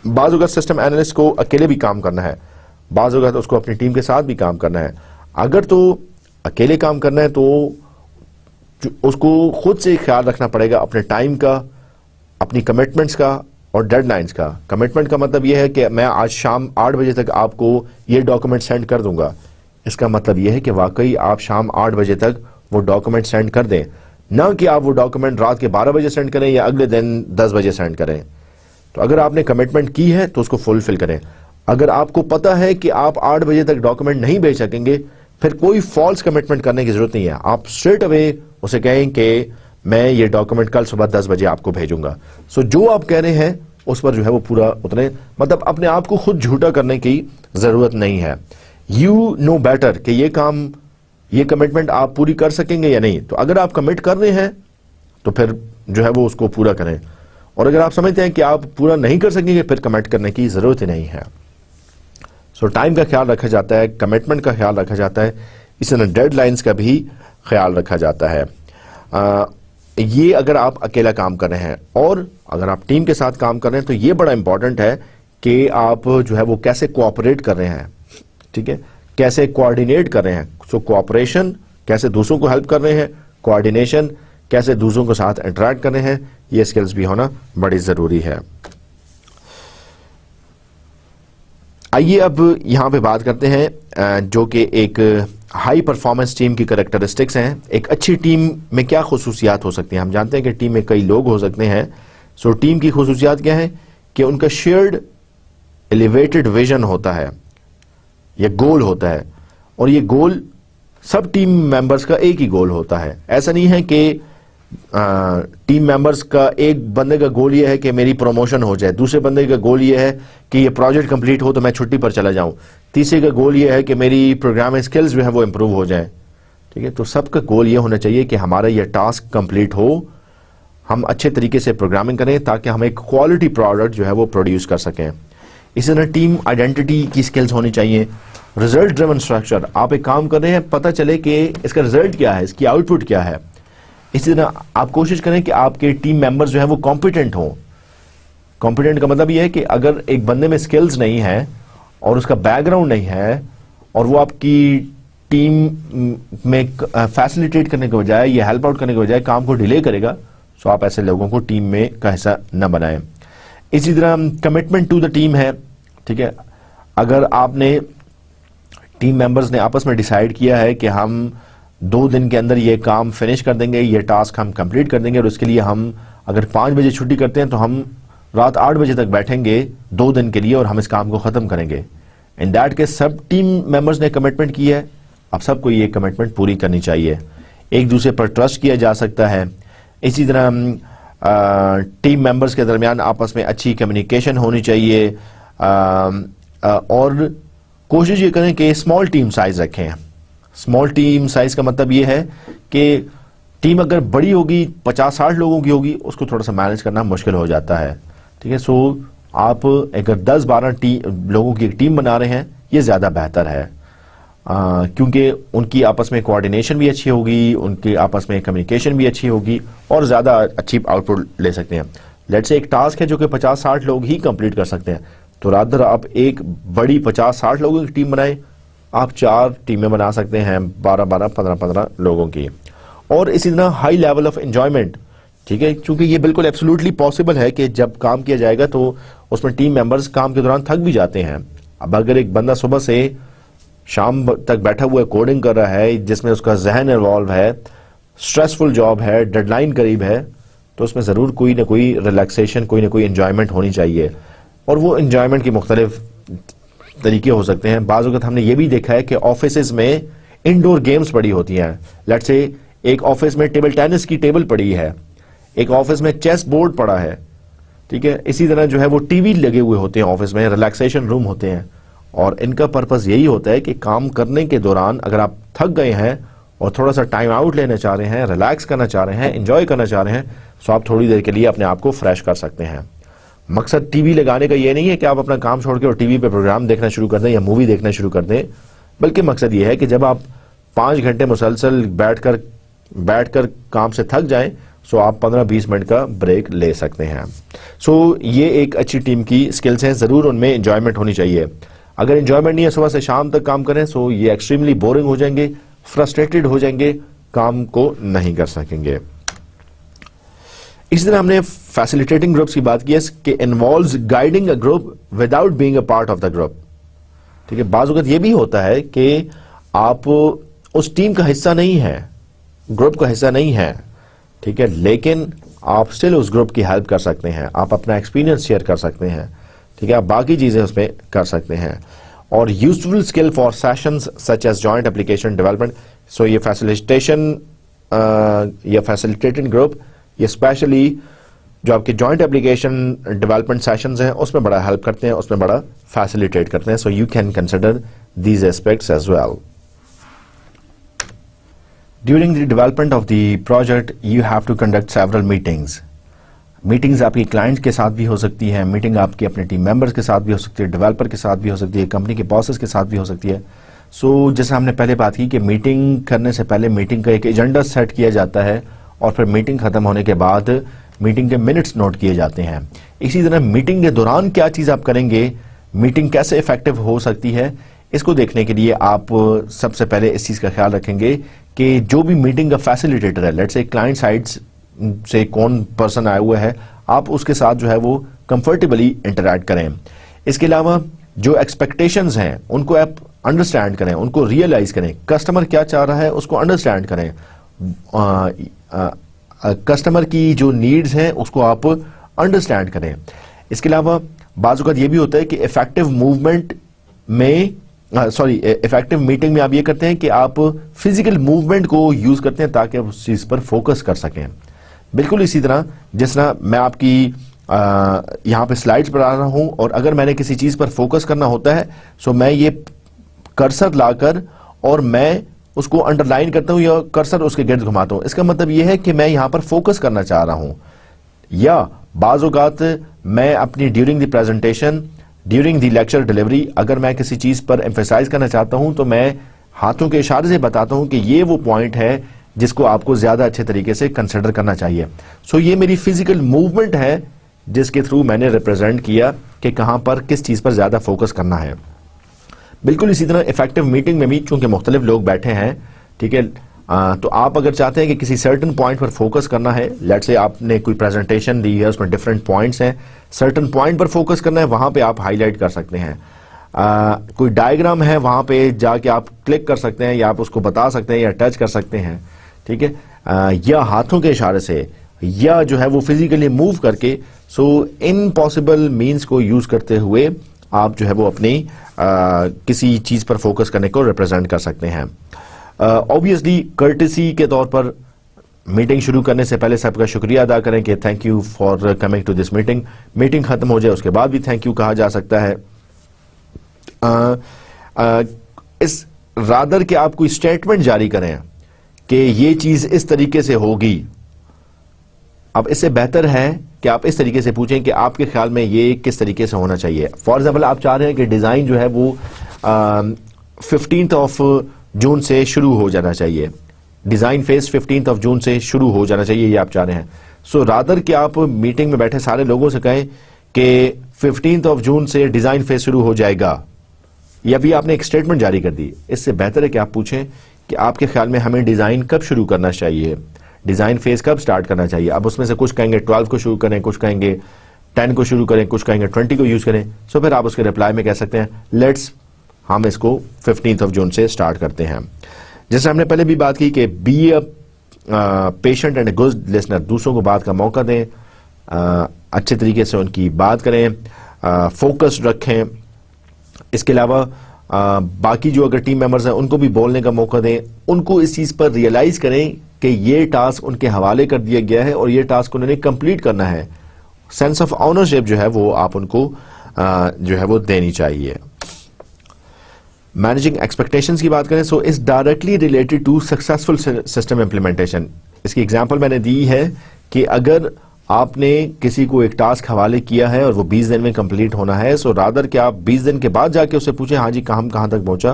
بعض اوقات سسٹم اینالسٹ کو اکیلے بھی کام کرنا ہے, بعض اوقات اس کو اپنی ٹیم کے ساتھ بھی کام کرنا ہے. اگر تو اکیلے کام کرنا ہے تو اس کو خود سے خیال رکھنا پڑے گا اپنے ٹائم کا, اپنی کمٹمنٹس کا اور ڈیڈ لائنس کا. کمٹمنٹ کا مطلب یہ ہے کہ میں آج شام 8 بجے تک آپ کو یہ ڈاکومنٹ سینڈ کر دوں گا. اس کا مطلب یہ ہے کہ واقعی آپ شام 8 بجے تک وہ ڈاکومنٹ سینڈ کر دیں, نہ کہ آپ وہ ڈاکومنٹ رات کے 12 بجے سینڈ کریں یا اگلے دن 10 بجے سینڈ کریں. تو اگر آپ نے کمٹمنٹ کی ہے تو اس کو فلفل کریں. اگر آپ کو پتا ہے کہ آپ 8 بجے تک ڈاکومنٹ نہیں بھیج سکیں گے, پھر کوئی فالس کمٹمنٹ کرنے کی ضرورت نہیں ہے. آپ اسٹریٹ اوے اسے کہیں کہ میں یہ ڈاکومنٹ کل صبح 10 بجے آپ کو بھیجوں گا. جو آپ کہہ رہے ہیں اس پر جو ہے وہ پورا اترے, مطلب اپنے آپ کو خود جھوٹا کرنے کی ضرورت نہیں ہے. یو نو بیٹر کہ یہ کام, یہ کمٹمنٹ آپ پوری کر سکیں گے یا نہیں. تو اگر آپ کمٹ کر رہے ہیں تو پھر جو ہے وہ اس کو پورا کریں, اور اگر آپ سمجھتے ہیں کہ آپ پورا نہیں کر سکیں گے پھر کمٹ کرنے کی ضرورت ہی نہیں ہے. ٹائم کا خیال رکھا جاتا ہے, کمٹمنٹ کا خیال رکھا جاتا ہے, اسی طرح ڈیڈ لائنس کا بھی خیال رکھا جاتا ہے. یہ اگر آپ اکیلا کام کر رہے ہیں, اور اگر آپ ٹیم کے ساتھ کام کر رہے ہیں تو یہ بڑا امپورٹنٹ ہے کہ آپ جو ہے وہ کیسے کوآپریٹ کر رہے ہیں, ٹھیک ہے, کیسے کوآرڈینیٹ کر رہے ہیں. کوآپریشن کیسے دوسروں کو ہیلپ کر رہے ہیں, کوآرڈینیشن کیسے دوسروں کے ساتھ انٹریکٹ کر رہے ہیں, یہ اسکلز بھی ہونا بڑی ضروری ہے. آئیے اب یہاں پہ بات کرتے ہیں جو کہ ایک ہائی پرفارمنس ٹیم کی کریکٹرسٹکس ہیں. ایک اچھی ٹیم میں کیا خصوصیات ہو سکتی ہیں؟ ہم جانتے ہیں کہ ٹیم میں کئی لوگ ہو سکتے ہیں. ٹیم کی خصوصیات کیا ہیں کہ ان کا شیئرڈ ایلیویٹڈ ویژن ہوتا ہے, یہ گول ہوتا ہے, اور یہ گول سب ٹیم ممبرز کا ایک ہی گول ہوتا ہے. ایسا نہیں ہے کہ ٹیم ممبرز کا ایک بندے کا گول یہ ہے کہ میری پروموشن ہو جائے, دوسرے بندے کا گول یہ ہے کہ یہ پروجیکٹ کمپلیٹ ہو تو میں چھٹی پر چلا جاؤں, تیسرے کا گول یہ ہے کہ میری پروگرامنگ سکلز جو ہے وہ امپروو ہو جائیں. ٹھیک ہے, تو سب کا گول یہ ہونا چاہیے کہ ہمارا یہ ٹاسک کمپلیٹ ہو, ہم اچھے طریقے سے پروگرامنگ کریں تاکہ ہم ایک کوالٹی پروڈکٹ جو ہے وہ پروڈیوس کر سکیں. اسی طرح ٹیم آئیڈینٹی کی سکلز ہونی چاہیے. ریزلٹ ڈریون اسٹرکچر, آپ ایک کام کر رہے ہیں, پتہ چلے کہ اس کا ریزلٹ کیا ہے, اس کی آؤٹ پٹ کیا ہے. اسی طرح آپ کوشش کریں کہ آپ کے ٹیم ممبرز جو ہیں وہ کمپیٹنٹ ہوں. کمپیٹنٹ کا مطلب یہ ہے کہ اگر ایک بندے میں سکلز نہیں ہے اور اس کا بیک گراؤنڈ نہیں ہے اور وہ آپ کی ٹیم میں فیسلیٹیٹ کرنے کے بجائے یا ہیلپ آؤٹ کرنے کے بجائے کام کو ڈیلے کرے گا, تو آپ ایسے لوگوں کو ٹیم میں کا حصہ نہ بنائیں. اسی طرح کمٹمنٹ ٹو دا ٹیم ہے. ٹھیک ہے, اگر آپ نے ٹیم ممبرز نے آپس میں ڈیسائیڈ کیا ہے کہ ہم 2 دن کے اندر یہ کام فنش کر دیں گے, یہ ٹاسک ہم کمپلیٹ کر دیں گے, اور اس کے لیے ہم اگر 5 بجے چھٹی کرتے ہیں تو ہم رات 8 بجے تک بیٹھیں گے 2 دن کے لیے اور ہم اس کام کو ختم کریں گے. ان that case sub team members نے کمٹمنٹ کی ہے, اب سب کو یہ کمٹمنٹ پوری کرنی چاہیے. ایک دوسرے پر ٹرسٹ کیا جا سکتا ہے. اسی طرح ٹیم ممبرز کے درمیان آپس میں اچھی کمیونیکیشن ہونی چاہیے, اور کوشش یہ کریں کہ اسمال ٹیم سائز رکھیں. اسمال ٹیم سائز کا مطلب یہ ہے کہ ٹیم اگر بڑی ہوگی 50-60 لوگوں کی ہوگی, اس کو تھوڑا سا مینج کرنا مشکل ہو جاتا ہے. ٹھیک ہے, آپ اگر 10-12 لوگوں کی ایک ٹیم بنا رہے ہیں یہ زیادہ بہتر ہے, کیونکہ ان کی آپس میں کوآرڈینیشن بھی اچھی ہوگی, ان کی آپس میں کمیونیکیشن بھی اچھی ہوگی, اور زیادہ اچھی آؤٹ پٹ لے سکتے ہیں. لیٹ سے ایک ٹاسک ہے جو کہ 50-60 لوگ ہی کمپلیٹ کر سکتے ہیں, تو رات بھر آپ ایک بڑی 50-60 لوگوں کی ٹیم بنائیں, آپ 4 ٹیمیں بنا سکتے ہیں 12-12, 15-15 لوگوں کی. اور اسی طرح ہائی لیول آف انجوائمنٹ. ٹھیک ہے, چونکہ یہ بالکل ایبسولوٹلی پاسبل ہے کہ جب کام کیا جائے گا تو اس میں ٹیم ممبرز کام کے دوران تھک بھی جاتے ہیں. اب اگر ایک بندہ صبح سے شام تک بیٹھا ہوا ہے, کوڈنگ کر رہا ہے, جس میں اس کا ذہن انوالو ہے, سٹریسفل جاب ہے, ڈیڈ لائن قریب ہے, تو اس میں ضرور کوئی نہ کوئی ریلیکسیشن, کوئی نہ کوئی انجوائمنٹ ہونی چاہیے. اور وہ انجوائمنٹ کے مختلف طریقے ہو سکتے ہیں. بعض اوقات ہم نے یہ بھی دیکھا ہے کہ آفیسز میں انڈور گیمز پڑی ہوتی ہیں. لیٹس سے ایک آفس میں ٹیبل ٹینس کی ٹیبل پڑی ہے, ایک آفس میں چیس بورڈ پڑا ہے. ٹھیک ہے, اسی طرح جو ہے وہ ٹی وی لگے ہوئے ہوتے ہیں آفس میں, ریلیکسیشن روم ہوتے ہیں, اور ان کا پرپز یہی ہوتا ہے کہ کام کرنے کے دوران اگر آپ تھک گئے ہیں اور تھوڑا سا ٹائم آؤٹ لینا چاہ رہے ہیں, ریلیکس کرنا چاہ رہے ہیں, انجوائے کرنا چاہ رہے ہیں, تو آپ تھوڑی دیر کے لیے اپنے آپ کو فریش کر سکتے ہیں. مقصد ٹی وی لگانے کا یہ نہیں ہے کہ آپ اپنا کام چھوڑ کے اور ٹی وی پہ پروگرام دیکھنا شروع کر دیں یا مووی دیکھنا شروع کر دیں، بلکہ مقصد یہ ہے کہ جب آپ 5 گھنٹے مسلسل بیٹھ کر کام سے تھک جائیں، سو آپ 15-20 منٹ کا بریک لے سکتے ہیں. سو یہ ایک اچھی ٹیم کی سکلز ہیں. ضرور ان میں انجوائمنٹ ہونی چاہیے. اگر انجوائمنٹ نہیں ہے، صبح سے شام تک کام کریں، سو یہ ایکسٹریملی بورنگ ہو جائیں گے، فرسٹریٹڈ ہو جائیں گے، کام کو نہیں کر سکیں گے. اسی طرح ہم نے فیسیلیٹیٹنگ گروپس کی بات کی ہے کہ involves guiding a group without being a part of the group. ٹھیک ہے، بعض اوقات یہ بھی ہوتا ہے کہ آپ اس ٹیم کا حصہ نہیں ہیں، گروپ کا حصہ نہیں ہیں، ٹھیک ہے، لیکن آپ سٹل اس گروپ کی ہیلپ کر سکتے ہیں، آپ اپنا ایکسپیرینس شیئر کر سکتے ہیں، ٹھیک ہے، آپ باقی چیزیں اس میں کر سکتے ہیں. اور useful skill for sessions such as joint application development. So یہ فیسیلیٹیشن یا فیسیلیٹیٹنگ گروپ یہ اسپیشلی جو آپ کے جوائنٹ اپلیکیشن ڈیولپمنٹ سیشنز ہیں اس میں بڑا ہیلپ کرتے ہیں، اس میں بڑا فیسیلیٹیٹ کرتے ہیں. So you can consider these aspects as well. During the development of the project, you have to conduct several meetings. Meetings آپ کی کلائنٹ کے ساتھ بھی ہو سکتی ہے، میٹنگ آپ کی اپنے ٹیم ممبرس کے ساتھ بھی ہو سکتی ہے، ڈیولپر کے ساتھ بھی ہو سکتی ہے، کمپنی کے باسز کے ساتھ بھی ہو سکتی ہے. سو جیسے ہم نے پہلے بات کی کہ میٹنگ کرنے سے پہلے میٹنگ کا ایک ایجنڈا سیٹ کیا جاتا ہے اور پھر میٹنگ ختم ہونے کے بعد میٹنگ کے منٹس نوٹ کیے جاتے ہیں. اسی طرح میٹنگ کے دوران کیا چیز آپ کریں گے، میٹنگ کیسے افیکٹو ہو سکتی ہے، اس کو دیکھنے کے لیے آپ سب سے پہلے اس چیز کا خیال رکھیں گے کہ جو بھی میٹنگ کا فیسیلیٹیٹر ہے، لیٹس سے کلائنٹ سائڈ سے کون پرسن آیا ہوا ہے، آپ اس کے ساتھ جو ہے وہ کمفرٹیبلی انٹریکٹ کریں. اس کے علاوہ جو ایکسپیکٹیشنز ہیں ان کو آپ انڈرسٹینڈ کریں، ان کو ریئلائز کریں. کسٹمر کیا چاہ رہا ہے اس کو انڈرسٹینڈ کریں، کسٹمر کی جو نیڈز ہیں اس کو آپ انڈرسٹینڈ کریں. اس کے علاوہ بعض اوقات یہ بھی ہوتا ہے کہ افیکٹو میٹنگ میں آپ یہ کرتے ہیں کہ آپ فزیکل موومنٹ کو یوز کرتے ہیں تاکہ آپ اس چیز پر فوکس کر سکیں. بالکل اسی طرح جس طرح میں آپ کی یہاں پہ سلائیڈز پر آ رہا ہوں اور اگر میں نے کسی چیز پر فوکس کرنا ہوتا ہے سو میں یہ کرسر لا کر اور میں اس کو انڈر لائن کرتا ہوں یا کرسر اس کے گرد گھماتا ہوں. اس کا مطلب یہ ہے کہ میں یہاں پر فوکس کرنا چاہ رہا ہوں. یا بعض اوقات میں اپنی during the presentation, during the lecture delivery, اگر میں کسی چیز پر ایمفیسائز کرنا چاہتا ہوں تو میں ہاتھوں کے اشارے سے بتاتا ہوں کہ یہ وہ پوائنٹ ہے جس کو آپ کو زیادہ اچھے طریقے سے کنسیڈر کرنا چاہیے. سو یہ میری فزیکل موومنٹ ہے جس کے تھرو میں نے ریپرزینٹ کیا کہ کہاں پر کس چیز پر زیادہ فوکس کرنا ہے. بالکل اسی طرح افیکٹو میٹنگ میں بھی چونکہ مختلف لوگ بیٹھے ہیں، ٹھیک ہے، تو آپ اگر چاہتے ہیں کہ کسی سرٹن پوائنٹ پر فوکس کرنا ہے، لیٹ سے آپ نے کوئی پریزنٹیشن دی ہے اس میں ڈفرینٹ پوائنٹس ہیں، سرٹن پوائنٹ پر فوکس کرنا ہے، وہاں پہ آپ ہائی لائٹ کر سکتے ہیں. کوئی ڈائیگرام ہے وہاں پہ جا کے آپ کلک کر سکتے ہیں یا آپ اس کو بتا سکتے ہیں یا ٹچ کر سکتے ہیں، ٹھیک ہے، یا ہاتھوں کے اشارے سے یا جو ہے وہ فزیکلی موو کر کے. سو ان پاسبل مینس کو یوز کرتے ہوئے آپ جو ہے وہ اپنی کسی چیز پر فوکس کرنے کو ریپرزینٹ کر سکتے ہیں. آبویسلی کرٹسی کے طور پر میٹنگ شروع کرنے سے پہلے سب کا شکریہ ادا کریں کہ thank you for coming to this meeting. Meeting ختم ہو جائے اس کے بعد بھی تھینک یو کہا جا سکتا ہے. اس رادر کہ آپ کوئی اسٹیٹمنٹ جاری کریں کہ یہ چیز اس طریقے سے ہوگی، اب اس سے بہتر ہے کہ آپ اس طریقے سے پوچھیں کہ آپ کے خیال میں یہ کس طریقے سے ہونا چاہیے. فار ایگزامپل آپ چاہ رہے ہیں کہ ڈیزائن جو ہے وہ 15 جون سے شروع ہو جانا چاہیے، ڈیزائن فیز 15 جون سے شروع ہو جانا چاہیے، یہ آپ چاہ رہے ہیں. سو رادر کہ آپ میٹنگ میں بیٹھے سارے لوگوں سے کہیں کہ 15 جون سے ڈیزائن فیز شروع ہو جائے گا، یا بھی آپ نے ایک اسٹیٹمنٹ جاری کر دی. اس سے بہتر ہے کہ آپ پوچھیں کہ آپ کے خیال میں ہمیں ڈیزائن کب شروع کرنا چاہیے، ڈیزائن فیز کب سٹارٹ کرنا چاہیے. اب اس میں سے کچھ کہیں گے 12 کو شروع کریں، کچھ کہیں گے 10 کو شروع کریں، کچھ کہیں گے 20 کو یوز کریں. سو پھر آپ اس کے رپلائی میں کہہ سکتے ہیں لیٹس ہم اس کو 15 جون سے سٹارٹ کرتے ہیں. جیسے ہم نے پہلے بھی بات کی کہ be a patient and a good listener, دوسروں کو بات کا موقع دیں، اچھے طریقے سے ان کی بات کریں، فوکس رکھیں. اس کے علاوہ باقی جو اگر ٹیم ممبرز ہیں ان کو بھی بولنے کا موقع دیں، ان کو اس چیز پر ریئلائز کریں کہ یہ ٹاسک ان کے حوالے کر دیا گیا ہے اور یہ ٹاسک انہوں نے کمپلیٹ کرنا ہے. سینس آف آنرشپ جو ہے وہ آپ ان کو جو ہے وہ دینی چاہیے. مینیجنگ ایکسپیکٹیشنز کی بات کریں so is directly related to successful system implementation. اس کی ایگزامپل میں نے دی ہے کہ اگر آپ نے کسی کو ایک ٹاسک حوالے کیا ہے اور وہ 20 دن میں کمپلیٹ ہونا ہے, سو رادر کہ آپ 20 دن کے بعد جا کے اسے پوچھیں ہاں جی کہاں تک پہنچا.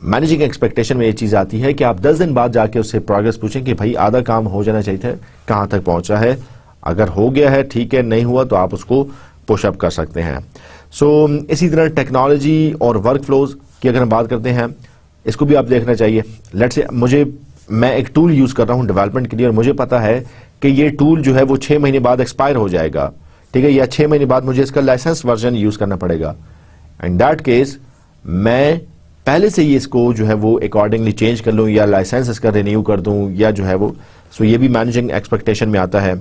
مینیجنگ ایکسپیکٹیشن میں یہ چیز آتی ہے کہ آپ 10 دن بعد جا کے اس سے پروگرس پوچھیں کہ بھائی آدھا کام ہو جانا چاہیے تھا, کہاں تک پہنچا ہے, اگر ہو گیا ہے ٹھیک ہے, نہیں ہوا تو آپ اس کو پش اپ کر سکتے ہیں. سو اسی طرح ٹیکنالوجی اور ورک فلوز کی اگر ہم بات کرتے ہیں, اس کو بھی آپ دیکھنا چاہیے. لیٹ سے میں ایک ٹول یوز کر رہا ہوں ڈیولپمنٹ کے لیے اور مجھے پتا ہے کہ یہ ٹول جو ہے وہ 6 مہینے بعد ایکسپائر ہو جائے گا, ٹھیک ہے, یا 6 مہینے بعد مجھے اس کا لائسنس ورژن یوز کرنا پڑے گا. ان دیٹ کیس میں پہلے سے ہی اس کو جو ہے وہ اکارڈنگلی چینج کر لوں یا لائسنس اس کا رینیو کر دوں یا جو ہے وہ, سو یہ بھی مینیجنگ ایکسپیکٹیشن میں آتا ہے.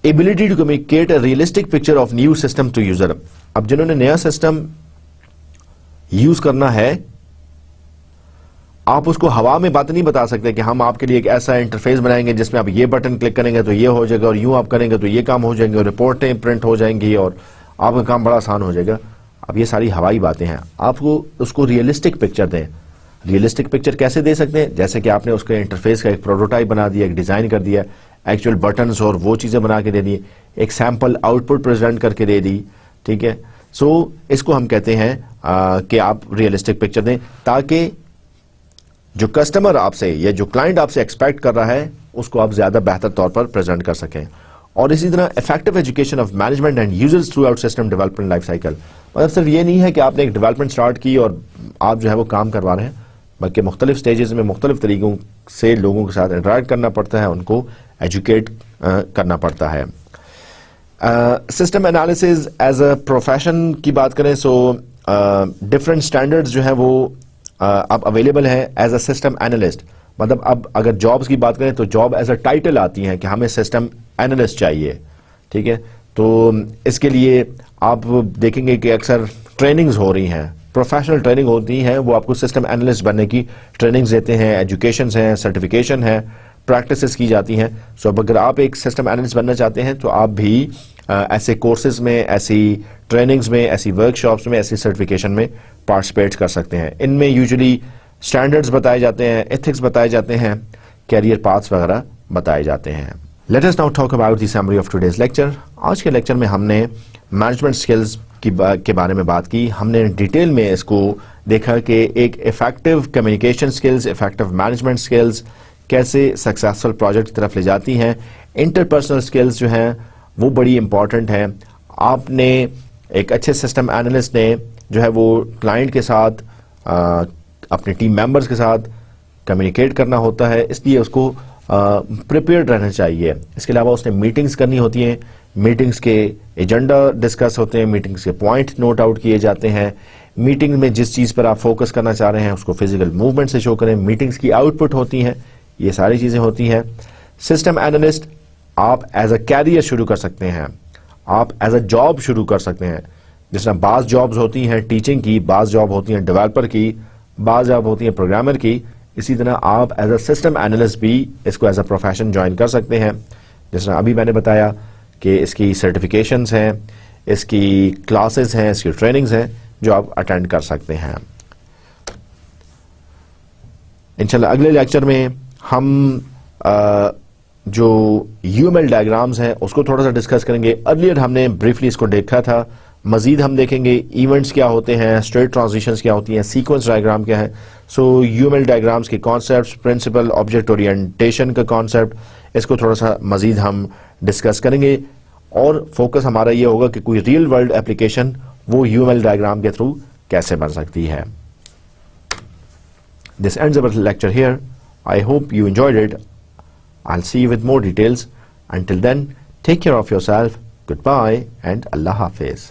Ability to communicate a realistic picture of new system to user. اب جنہوں نے نیا سسٹم یوز کرنا ہے, آپ اس کو ہوا میں بات نہیں بتا سکتے کہ ہم آپ کے لیے ایک ایسا انٹرفیس بنائیں گے جس میں آپ یہ بٹن کلک کریں گے تو یہ ہو جائے گا, اور یوں آپ کریں گے تو یہ کام ہو جائیں گے, اور رپورٹیں پرنٹ ہو جائیں گی اور آپ کا کام بڑا آسان ہو جائے گا. اب یہ ساری ہوائی باتیں ہیں, آپ کو اس کو ریئلسٹک پکچر دیں. ریئلسٹک پکچر کیسے دے سکتے ہیں؟ جیسے کہ آپ نے اس کے انٹرفیس کا ایک پروٹوٹائپ بنا دیا, ایک ڈیزائن کر دیا, ایکچوئل بٹنز اور وہ چیزیں بنا کے دے دی, ایک سیمپل آؤٹ پٹ پریزنٹ کر کے دے دی, ٹھیک ہے. سو اس کو ہم کہتے ہیں کہ آپ ریئلسٹک پکچر دیں تاکہ جو کسٹمر آپ سے یا جو کلائنٹ آپ سے ایکسپیکٹ کر رہا ہے اس کو آپ زیادہ بہتر طور پر پریزنٹ کر سکیں. اور اسی طرح effective education of management and users through out system development life cycle. مطلب صرف یہ نہیں ہے کہ آپ نے ایک ڈیولپمنٹ اسٹارٹ کی اور آپ جو ہے وہ کام کروا رہے ہیں, بلکہ مختلف سٹیجز میں مختلف طریقوں سے لوگوں کے ساتھ انٹریکٹ کرنا پڑتا ہے, ان کو ایجوکیٹ کرنا پڑتا ہے. System analysis as a profession کی بات کریں, سو ڈفرینٹ اسٹینڈرڈز جو ہیں وہ اب اویلیبل ہیں ایز اے سسٹم اینالسٹ. مطلب اب اگر جابس کی بات کریں تو جاب ایز اے ٹائٹل آتی ہیں کہ ہمیں سسٹم اینالسٹ چاہیے, ٹھیک ہے. تو اس کے لیے آپ دیکھیں گے کہ اکثر ٹریننگز ہو رہی ہیں, پروفیشنل ٹریننگ ہوتی ہیں, وہ آپ کو سسٹم اینالسٹ بننے کی ٹریننگز دیتے ہیں, ایجوکیشنز ہیں, سرٹیفکیشن ہے, پریکٹسز کی جاتی ہیں. سو اب اگر آپ ایک سسٹم اینالسٹ بننا چاہتے ہیں تو آپ بھی ایسے کورسز میں, ایسی ٹریننگز میں, ایسی ورک شاپس میں, ایسی سرٹیفکیشن میں پارٹیسپیٹ کر سکتے ہیں. ان میں یوزلی اسٹینڈرڈز بتائے جاتے ہیں, ایتھکس بتائے جاتے ہیں, کیریئر پاتھس وغیرہ بتائے جاتے ہیں. Let us now talk about the summary of today's lecture. آج کے لیکچر میں ہم نے مینجمنٹ اسکلز کے بارے میں بات کی. ہم نے ڈیٹیل میں اس کو دیکھا کہ ایک effective communication skills, effective management skills کیسے سکسیسفل پروجیکٹ کی طرف لے جاتی ہیں. انٹرپرسنل اسکلز جو ہیں وہ بڑی امپورٹنٹ ہیں. آپ نے ایک اچھے سسٹم اینالسٹ نے جو ہے وہ کلائنٹ کے ساتھ, اپنے ٹیم ممبرز کے ساتھ کمیونیکیٹ کرنا ہوتا ہے, اس لیے اس کو پریپیئرڈ رہنا چاہیے. اس کے علاوہ اس نے میٹنگز کرنی ہوتی ہیں, میٹنگز کے ایجنڈا ڈسکس ہوتے ہیں, میٹنگز کے پوائنٹ نوٹ آؤٹ کیے جاتے ہیں. میٹنگ میں جس چیز پر آپ فوکس کرنا چاہ رہے ہیں اس کو فزیکل موومنٹ سے شو کریں. میٹنگز کی آؤٹ پٹ ہوتی ہیں, یہ ساری چیزیں ہوتی ہیں. سسٹم اینالسٹ آپ ایز اے کیریئر شروع کر سکتے ہیں, آپ ایز اے جاب شروع کر سکتے ہیں. جس طرح بعض جابز ہوتی ہیں ٹیچنگ کی, بعض جاب ہوتی ہیں ڈیولپر کی, بعض جاب ہوتی ہیں پروگرامر کی, اسی طرح آپ ایز اے سسٹم اینالسٹ بھی اس کو ایز اے پروفیشن جوائن کر سکتے ہیں. جس طرح ابھی میں نے بتایا کہ اس کی سرٹیفکیشنز ہیں, اس کی کلاسز ہیں, اس کی ٹریننگز ہیں جو آپ اٹینڈ کر سکتے ہیں. انشاءاللہ اگلے لیکچر میں ہم جو یو ایم ایل ڈائیگرامز ہیں اس کو تھوڑا سا ڈسکس کریں گے. ارلیئر ہم نے بریفلی اس کو دیکھا تھا, مزید ہم دیکھیں گے ایونٹس کیا ہوتے ہیں, اسٹیٹ ٹرانزیشنز کیا ہوتی ہیں, سیکوینس ڈائیگرام کیا ہے. So U M L diagrams کے کانسیپٹس, پرنسپل, آبجیکٹ اورینٹیشن کا کانسیپٹ, اس کو تھوڑا سا مزید ہم ڈسکس کریں گے. اور فوکس ہمارا یہ ہوگا کہ کوئی ریئل ورلڈ اپلیکیشن وہ یو ایم ایل ڈائیگرام کے تھرو کیسے بن سکتی ہے. This ends our lecture here. I hope you enjoyed it. I'll see you with more details. Until then, take care of yourself. Goodbye and Allah Hafiz.